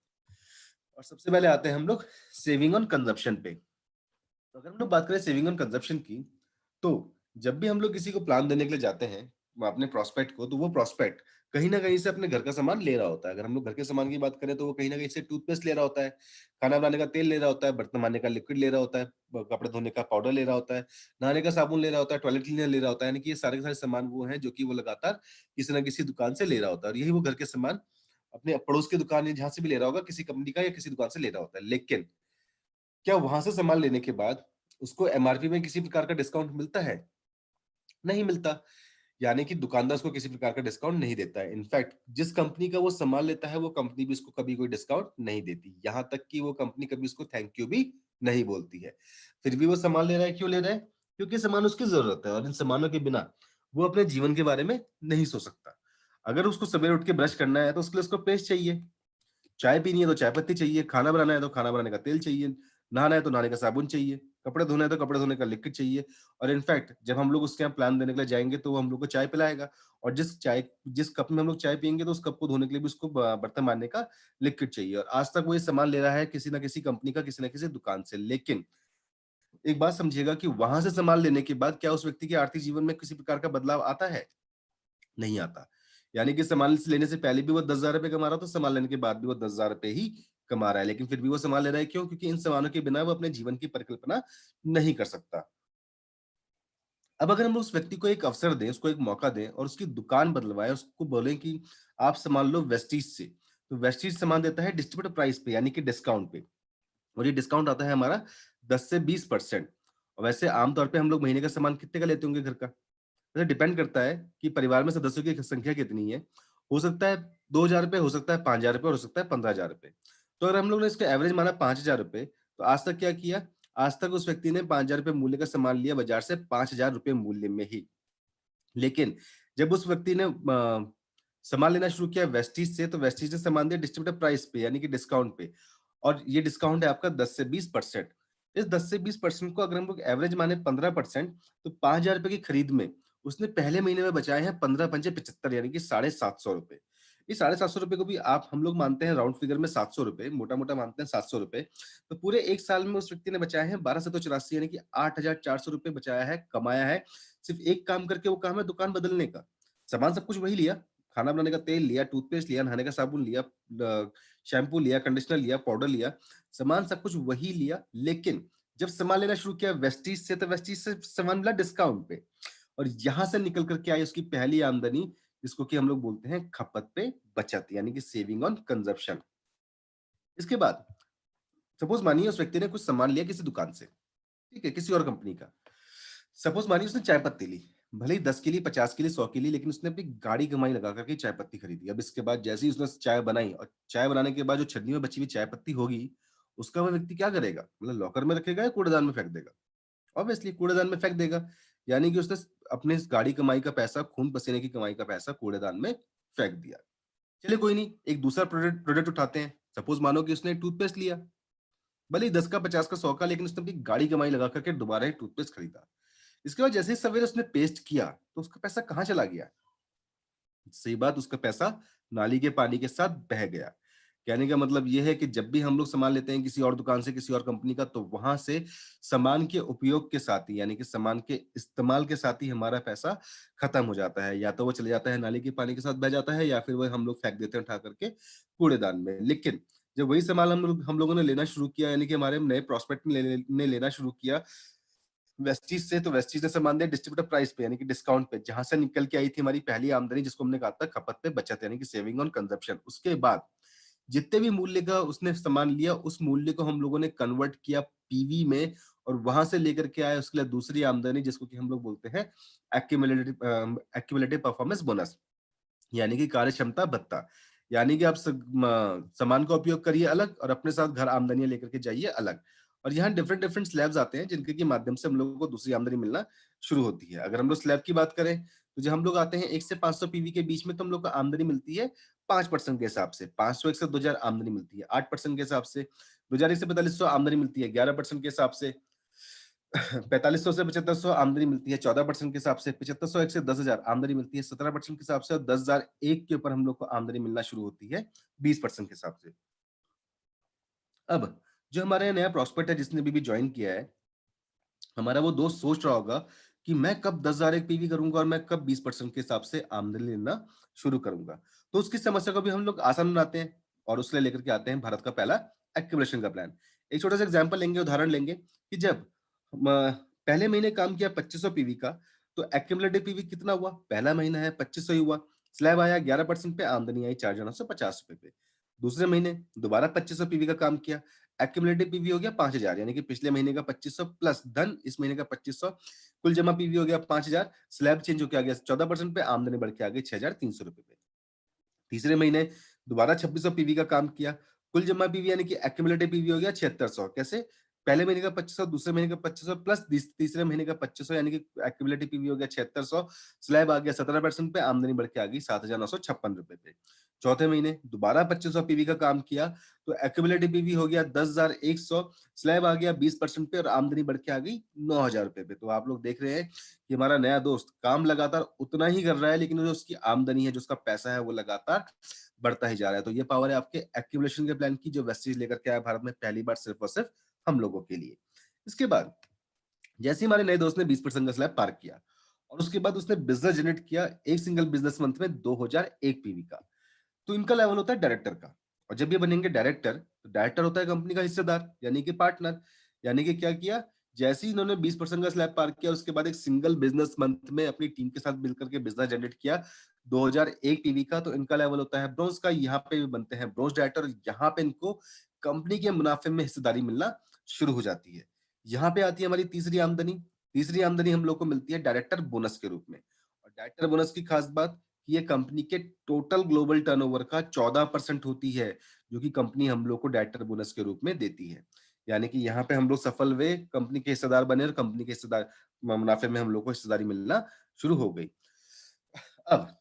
और सबसे पहले आते हैं हम लोग सेविंग ऑन कंजप्शन पे। तो अगर हम लोग बात करें सेविंग ऑन कंजप्शन की, तो जब भी हम लोग किसी को प्लान देने के लिए जाते हैं अपने प्रोस्पेक्ट को, तो वो प्रोस्पेक्ट कहीं ना कहीं से अपने घर का सामान ले रहा होता है। अगर हम लोग घर के सामान की बात करें तो वो कहीं ना कहीं से टूथपेस्ट ले रहा होता है, खाना बनाने का तेल ले रहा होता है, बर्तन मारने का लिक्विड ले रहा होता है, कपड़े धोने का पाउडर ले रहा होता है, नहाने का साबुन ले रहा होता है, टॉयलेट क्लीनर ले रहा होता है। यानी कि ये सारे के सारे सामान वो हैं जो कि वो लगातार किसी ना किसी दुकान से ले रहा होता है। और यही वो घर के सामान अपने पड़ोस की दुकान या जहां से भी ले रहा होगा, किसी कंपनी का या किसी दुकान से ले रहा होता है। लेकिन क्या वहां से सामान लेने के बाद उसको एमआरपी में किसी प्रकार का डिस्काउंट मिलता है? नहीं मिलता। यानी कि दुकानदार उसको किसी प्रकार का डिस्काउंट नहीं देता है। इनफैक्ट जिस कंपनी का वो सामान लेता है वो कंपनी भी उसको कभी कोई डिस्काउंट नहीं देती, यहां तक कि वो कंपनी कभी उसको थैंक यू भी नहीं बोलती है। फिर भी वो सामान ले रहा है, क्यों ले रहा है? क्योंकि सामान उसकी जरूरत है और इन सामानों के बिना वो अपने जीवन के बारे में नहीं सोच सकता। अगर उसको सवेरे उठ के ब्रश करना है तो उसके लिए उसको पेस्ट चाहिए, चाय पीनी है तो चाय पत्ती चाहिए, खाना बनाना है तो खाना बनाने का तेल चाहिए, नहाना है तो नहाने का साबुन चाहिए, कपड़े धोना है तो कपड़े धोने का लिक्विड चाहिए। और इनफैक्ट जब हम लोग उसके यहाँ प्लान देने के लिए जाएंगे तो वो हम लोग को चाय पिलाएगा, और जिस कप में हम लोग चाय पियेंगे तो उस कप को धोने के लिए भी उसको बर्तन मारने का लिक्विड चाहिए। और आज तक वो ये सामान ले रहा है किसी ना किसी कंपनी का, किसी ना किसी दुकान से। लेकिन एक बात समझिएगा कि वहां से सामान लेने के बाद क्या उस व्यक्ति के आर्थिक जीवन में किसी प्रकार का बदलाव आता है? नहीं आता। यानी कि सामान लेने से पहले भी वो 10,000 रुपए कमा रहा था, सामान लेने के बाद भी वो 10,000 रुपए ही कमा रहा है, लेकिन फिर भी वो सामान ले रहा है। क्यों? क्योंकि इन सामानों के बिना वो अपने जीवन की परिकल्पना नहीं कर सकता। अब अगर हम उस व्यक्ति को एक अवसर दें, उसको एक मौका दें और उसकी दुकान बदलवाएं, उसको बोलें कि आप सामान लो वेस्टीज से, तो वेस्टीज सामान देता है डिस्ट्रीब्यूटर प्राइस पे, यानी कि डिस्काउंट पे। और ये डिस्काउंट आता है हमारा 10 से 20%। और वैसे आमतौर पे हम लोग महीने का सामान कितने का लेते होंगे घर का? वैसे डिपेंड करता है कि परिवार में सदस्यों की संख्या कितनी है। हो सकता है 2,000 रुपए, हो सकता है 5,000 रुपए, और हो सकता है 15,000 रुपए। तो अगर हम लोग ने इसका एवरेज माना 5,000 रुपए, तो आज तक क्या किया? आज तक उस व्यक्ति ने 5,000 रुपए मूल्य का सामान लिया बाजार से 5,000 रुपए मूल्य में ही। लेकिन जब उस व्यक्ति ने सामान लेना शुरू किया वेस्टीज से, तो वेस्टीज ने सामान दिया डिस्ट्रीब्यूटर प्राइस पे, यानी कि डिस्काउंट पे। और ये डिस्काउंट है आपका 10 से 20%। इस 10 से 20% को अगर हम लोग एवरेज माने 15%, तो 5,000 रुपए की खरीद में उसने पहले महीने में बचाए हैं 15 पंचे 75, यानी कि 750 रुपए। इस 750 रुपए को भी आप हम लोग मानते हैं राउंड फिगर में 700 रुपए, मोटा मोटा मानते हैं 700 रुपए। तो पूरे एक साल में उस व्यक्ति ने बचाए हैं 1284, यानी कि 8,400 रुपए बचाया है, कमाया है। सिर्फ एक काम करके, वो काम है दुकान बदलने का। सामान सब कुछ वही लिया, खाना बनाने का तेल लिया, टूथपेस्ट लिया, नहाने का साबुन लिया, शैम्पू लिया, कंडीशनर लिया, पाउडर लिया, सामान सब कुछ वही लिया, लेकिन जब सामान लेना शुरू किया वेस्टीज से, तो वेस्टीज से सामान मिला डिस्काउंट पे, और यहां से निकल करके आई उसकी पहली आमदनी, जिसको कि हम लोग बोलते हैं खपत पे बचत, यानी कि सेविंग ऑन कंजप्शन। इसके बाद सपोज मानिए उस व्यक्ति ने कुछ सामान लिया किसी दुकान से, ठीक है, किसी और कंपनी का। सपोज मानिए उसने चाय पत्ती ली, भले ही 10 की ली, 50 की ली, 100 की ली, लेकिन उसने अपनी गाड़ी कमाई लगा करके चाय पत्ती खरीदी। अब इसके बाद जैसे ही उसने चाय बनाई, और चाय बनाने के बाद जो छन्नी में बची हुई चाय पत्ती होगी, उसका वह व्यक्ति क्या करेगा, मतलब लॉकर में रखेगा या कूड़ेदान में फेंक देगा? ऑब्वियसली कूड़ेदान में फेंक देगा। यानी कि उसने अपने इस गाड़ी कमाई का पैसा, खून पसीने की कमाई का पैसा कूड़ेदान में फेंक दिया। चलिए कोई नहीं, एक दूसरा प्रोडक्ट प्रोडक्ट उठाते हैं। सपोज मानो कि उसने टूथपेस्ट लिया, भले ही 10 का, 50 का, 100 का, लेकिन उसने अपनी गाड़ी कमाई लगा करके दोबारा एक टूथपेस्ट खरीदा। इसके बाद जैसे ही सवेरे उसने पेस्ट किया, तो उसका पैसा कहाँ चला गया? सही बात, उसका पैसा नाली के पानी के साथ बह गया। कहने का मतलब ये है कि जब भी हम लोग सामान लेते हैं किसी और दुकान से, किसी और कंपनी का, तो वहां से सामान के उपयोग के साथ ही, यानी कि सामान के इस्तेमाल के साथ ही हमारा पैसा खत्म हो जाता है। या तो वो चले जाता है नाली के पानी के साथ बह जाता है, या फिर वो हम लोग फेंक देते हैं उठा करके कूड़ेदान में। लेकिन जब वही सामान हम लोगों ने लेना शुरू किया, यानी कि हमारे नए प्रोस्पेक्ट ने लेना शुरू किया वेस्टीज से, तो वेस्टीज ने सामान दिया डिस्ट्रीब्यूटर प्राइस पे, यानी कि डिस्काउंट पे, जहां से निकल के आई थी हमारी पहली आमदनी, जिसको हमने कहा था खपत पे बचत, यानी कि सेविंग ऑन कंजप्शन। उसके बाद जितने भी मूल्य का उसने सामान लिया, उस मूल्य को हम लोगों ने कन्वर्ट किया पीवी में, और वहां से लेकर के आए उसके लिए दूसरी आमदनी, जिसको कि हम लोग बोलते हैं एक्यूमुलेटिव परफॉर्मेंस बोनस, यानी कि कार्य क्षमता भत्ता। यानी कि आप सामान का उपयोग करिए अलग, और अपने साथ घर आमदनियां लेकर के जाइए अलग। और यहाँ डिफरेंट डिफरेंट स्लैब्स आते हैं, जिनके के माध्यम से हम लोगों को दूसरी आमदनी मिलना शुरू होती है। अगर हम लोग स्लैब की बात करें, तो जब हम लोग आते हैं 1 से 500 पीवी के बीच में, तो हम लोग को आमदनी मिलती है 5% के हिसाब से। 501 से 2000 आमदनी मिलती है 8% के हिसाब से। 2001 से 4500 आमदनी मिलती है 11% के हिसाब से। 4500 से 7500 आमदनी मिलती है 14% के हिसाब से। 7501 से 10,000 आमदनी मिलती है 17% के हिसाब से। और 10,001 के ऊपर हम लोग को आमदनी मिलना शुरू होती है 20% के हिसाब से। अब जो हमारे यहाँ नया प्रॉस्पेक्ट है, जिसने अभी भी ज्वाइन किया है, हमारा वो दोस्त सोच रहा होगा कि मैं कब 10,000 एक पीवी करूंगा और मैं कब 20% के हिसाब से आमदनी लेना शुरू करूंगा। तो उसकी समस्या को भी हम लोग आसान बनाते हैं, और उसके लिए लेकर के आते हैं भारत का पहला एक्यूमुलेशन का प्लान। एक छोटा सा एग्जांपल लेंगे, उदाहरण लेंगे कि जब पहले महीने काम किया 2500 पीवी का, तो एक्यूमुलेटिव पीवी कितना हुआ? पहला महीना है 2500 ही हुआ। स्लैब आया 11% पे, आमदनी आई 4,950 रुपए पे। दूसरे महीने दोबारा 2500 पीवी का काम किया, एक्यूमुलेटिव पीवी हो गया 5,000, यानी कि पिछले महीने का 2500 प्लस धन इस महीने का 2500, कुल जमा पीवी हो गया 5,000। स्लैब चेंज होकर आ गया 14% पे, आमदनी बढ़ के आ गई 6,300 रुपए पे। तीसरे महीने दोबारा 2600 पीवी का काम किया, कुल जमा पीवी यानी कि एक्यूमुलेटिव पीवी हो गया 7600। कैसे? पहले महीने का 2500, दूसरे महीने का 2500 प्लस तीसरे महीने का 2500, यानी कि एक्यूमुलेटिव पीवी हो गया 7600। स्लैब आ गया 17% पे, आमदनी बढ़ के आ गई 7,956 रुपए पे। चौथे महीने दोबारा 2500 पीवी का काम किया, तो एक्यूमुलेटिव पीवी हो गया 10,100। स्लैब आ गया 20% पे, और आमदनी बढ़ के आ गई 9,000 रुपए पे। तो आप लोग देख रहे हैं कि हमारा नया दोस्त काम लगातार उतना ही कर रहा है, लेकिन जो उसकी आमदनी है, जो उसका पैसा है, वो लगातार बढ़ता ही जा रहा है। तो ये पावर है आपके एक्यूमुलेशन के प्लान की, जो वेस्टीज लेकर के आया भारत में पहली बार सिर्फ और सिर्फ हम लोगों के लिए। इसके बाद जैसे हमारे नए दोस्त ने 20% का स्लैब पार किया, और उसके बाद उसने बिजनेस जनरेट किया एक सिंगल बिजनेस मंथ में 2001 पीवी का, तो इनका लेवल होता है डायरेक्टर का। और जब ये बनेंगे डायरेक्टर, तो डायरेक्टर होता है कंपनी का हिस्सेदार, यानी कि पार्टनर। यानी कि क्या किया, जैसे ही इन्होंने 20% का स्लैब पार किया, उसके बाद एक सिंगल बिजनेस मंथ में अपनी टीम के साथ मिलकर के बिजनेस जनरेट किया 2001 पीवी का, तो इनका लेवल होता है ब्रोंज का। यहाँ पे भी बनते हैं ब्रोंज डायरेक्टर। यहाँ पे इनको कंपनी के मुनाफे में हिस्सेदारी मिलना शुरू हो जाती है। यहाँ पे आती है हमारी तीसरी आमदनी। तीसरी आमदनी हम लोग को मिलती है डायरेक्टर बोनस के रूप में। और डायरेक्टर बोनस की खास बात, ये कंपनी के टोटल ग्लोबल टर्नओवर का 14% होती है, जो कि कंपनी हम लोग को डायरेक्टर बोनस के रूप में देती है। यानी कि यहाँ पे हम लोग सफल हुए, कंपनी के हिस्सेदार बने, और कंपनी के हिस्सेदार मुनाफे में हम लोग को हिस्सेदारी मिलना शुरू हो गई। अब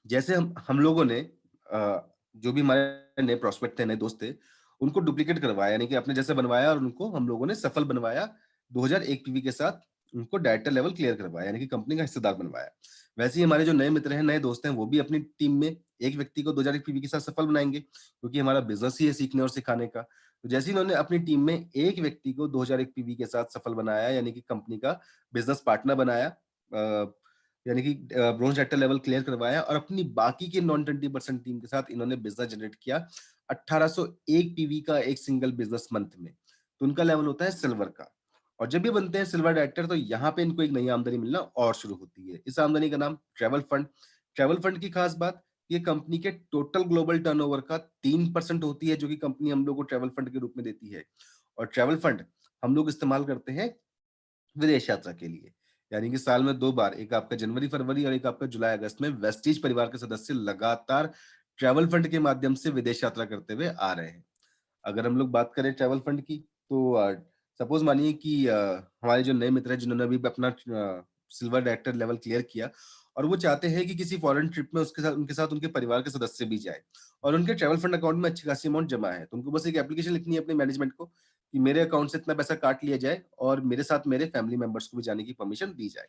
जैसे हम लोगों ने जो भी हमारे नए प्रोस्पेक्ट थे, नए दोस्त थे, उनको डुप्लीकेट करवाया, यानी कि अपने जैसे बनवाया, और उनको हम लोगों ने सफल बनवाया 2001 पीवी के साथ। उनको डायरेक्टर लेवल क्लियर करवाया, यानी कि कंपनी का हिस्सेदार बनवाया। वैसे ही हमारे जो नए मित्र हैं, नए दोस्त हैं, वो भी अपनी टीम में एक व्यक्ति को 2001 पीवी के साथ सफल बनाएंगे, क्योंकि हमारा बिजनेस ही है सीखने और सिखाने का। तो जैसे ही इन्होंने अपनी टीम में एक व्यक्ति को 2001 पीवी के साथ सफल बनाया, यानी कि कंपनी का बिजनेस पार्टनर बनाया, यानी कि ब्रॉन्ज डायरेक्टर लेवल क्लियर करवाया और अपनी बाकी के नॉन 20% टीम के साथ इन्होंने बिजनेस जनरेट किया 1801 पीवी का एक सिंगल बिजनेस मंथ में। तो उनका लेवल होता है सिल्वर का। और जब ये बनते हैं सिल्वर डायरेक्टर तो यहाँ पे इनको एक नई आमदनी मिलना और शुरू होती है। इस आमदनी का नाम ट्रैवल फंड। ट्रैवल फंड की खास बात, ये कंपनी के टोटल ग्लोबल टर्नओवर का 3% होती है, जो कि कंपनी हम लोग को ट्रैवल फंड के रूप में देती है। और ट्रैवल फंड हम लोग इस्तेमाल करते हैं विदेश यात्रा के लिए। यानी कि साल में 2 बार, एक आपका जनवरी फरवरी और एक आपका जुलाई अगस्त में वेस्टीज परिवार के सदस्य लगातार ट्रैवल फंड के माध्यम से विदेश यात्रा करते हुए आ रहे हैं। अगर हम लोग बात करें ट्रैवल फंड की, तो सपोज मानिए कि हमारे जो नए मित्र हैं जिन्होंने अभी अपना सिल्वर डायरेक्टर लेवल क्लियर किया और वो चाहते हैं कि किसी फॉरेन ट्रिप में उनके साथ उनके परिवार के सदस्य भी जाए और उनके ट्रैवल फंड अकाउंट में अच्छी खासी अमाउंट जमा है, तो उनको बस एक एप्लीकेशन लिखनी है अपने मैनेजमेंट को कि मेरे अकाउंट से इतना पैसा काट लिया जाए और मेरे साथ मेरे फैमिली मेंबर्स को भी जाने की परमिशन दी जाए।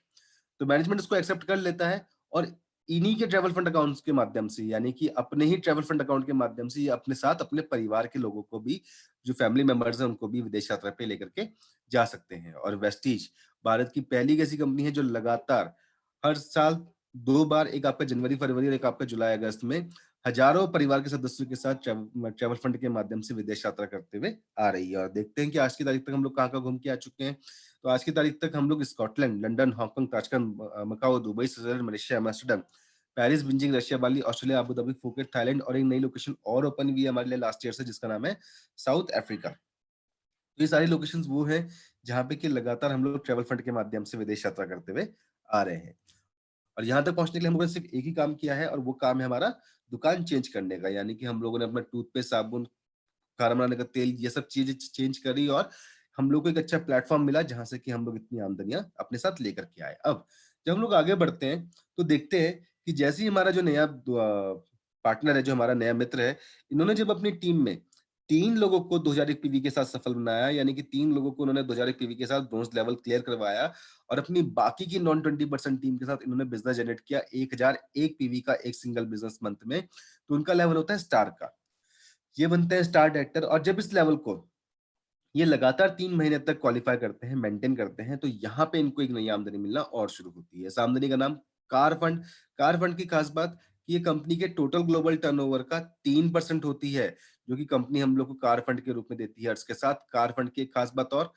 तो मैनेजमेंट उसको एक्सेप्ट कर लेता है और इन्हीं के ट्रैवल फंड अकाउंट्स के माध्यम से, यानी कि अपने ही ट्रैवल फंड अकाउंट के माध्यम से ये अपने साथ अपने परिवार के लोगों को भी, जो फैमिली मेंबर्स हैं उनको भी विदेश यात्रा पे लेकर के जा सकते हैं। और वेस्टीज भारत की पहली ऐसी कंपनी है जो लगातार हर साल 2 बार, एक आपका जनवरी फरवरी और एक आपका जुलाई अगस्त में, हजारों परिवार के सदस्यों के साथ ट्रैवल फंड के माध्यम से विदेश यात्रा करते हुए आ रही है। और देखते हैं कि आज की तारीख तक हम लोग कहाँ-कहाँ घूम के आ चुके हैं। तो आज की तारीख तक हम लोग Scotland, London, Hong Kong, Tashkent, Macau, Dubai, Switzerland, Malaysia, Amsterdam, Paris, Beijing, Russia, Bali, Australia, Abu Dhabi, Phuket, Thailand और एक नई लोकेशन और ओपन हुई है हमारे लिए लास्ट ईयर से, जिसका नाम है साउथ अफ्रीका। तो ये सारी लोकेशंस वो हैं जहाँ पे कि लगातार हम लोग ट्रैवल फंड के माध्यम से विदेश यात्रा करते हुए आ रहे हैं। और यहाँ तक पहुँचने के लिए हम लोगों ने सिर्फ एक ही काम किया है और वो काम है हमारा दुकान चेंज करने का। यानी कि हम लोगों ने अपना टूथपेस्ट, साबुन, खाना बनाने का तेल, ये सब चीजें चेंज करी और हम लोग को एक अच्छा प्लेटफॉर्म मिला जहां से कि हम लोग इतनी आमदनियां अपने साथ लेकर के आए। अब जब हम लोग आगे बढ़ते हैं तो देखते हैं कि जैसे ही हमारा जो नया पार्टनर है, जो हमारा नया मित्र है, इन्होंने जब अपनी टीम में 3 लोगों को 2001 पीवी के साथ सफल बनाया, यानी कि 3 लोगों को उन्होंने 2001 पीवी के साथ ब्रॉन्ज लेवल क्लियर करवाया और अपनी बाकी की नॉन 20% टीम के साथ इन्होंने बिजनेस जनरेट किया 1001 पीवी का एक सिंगल बिजनेस मंथ में, तो उनका लेवल होता है स्टार का। ये बनते हैं स्टार डायरेक्टर। और जब इस लेवल को ये लगातार 3 महीने तक क्वालिफाई करते हैं, मेंटेन करते हैं, तो यहाँ पे इनको एक नई आमदनी मिलना और शुरू होती है। इस आमदनी का नाम कार फंड। कार फंड की खास बात कि ये कंपनी के टोटल ग्लोबल टर्नओवर का 3% होती है, जो कि कंपनी हम लोग को कार फंड के रूप में देती है। और इसके साथ कार फंड की एक खास बात और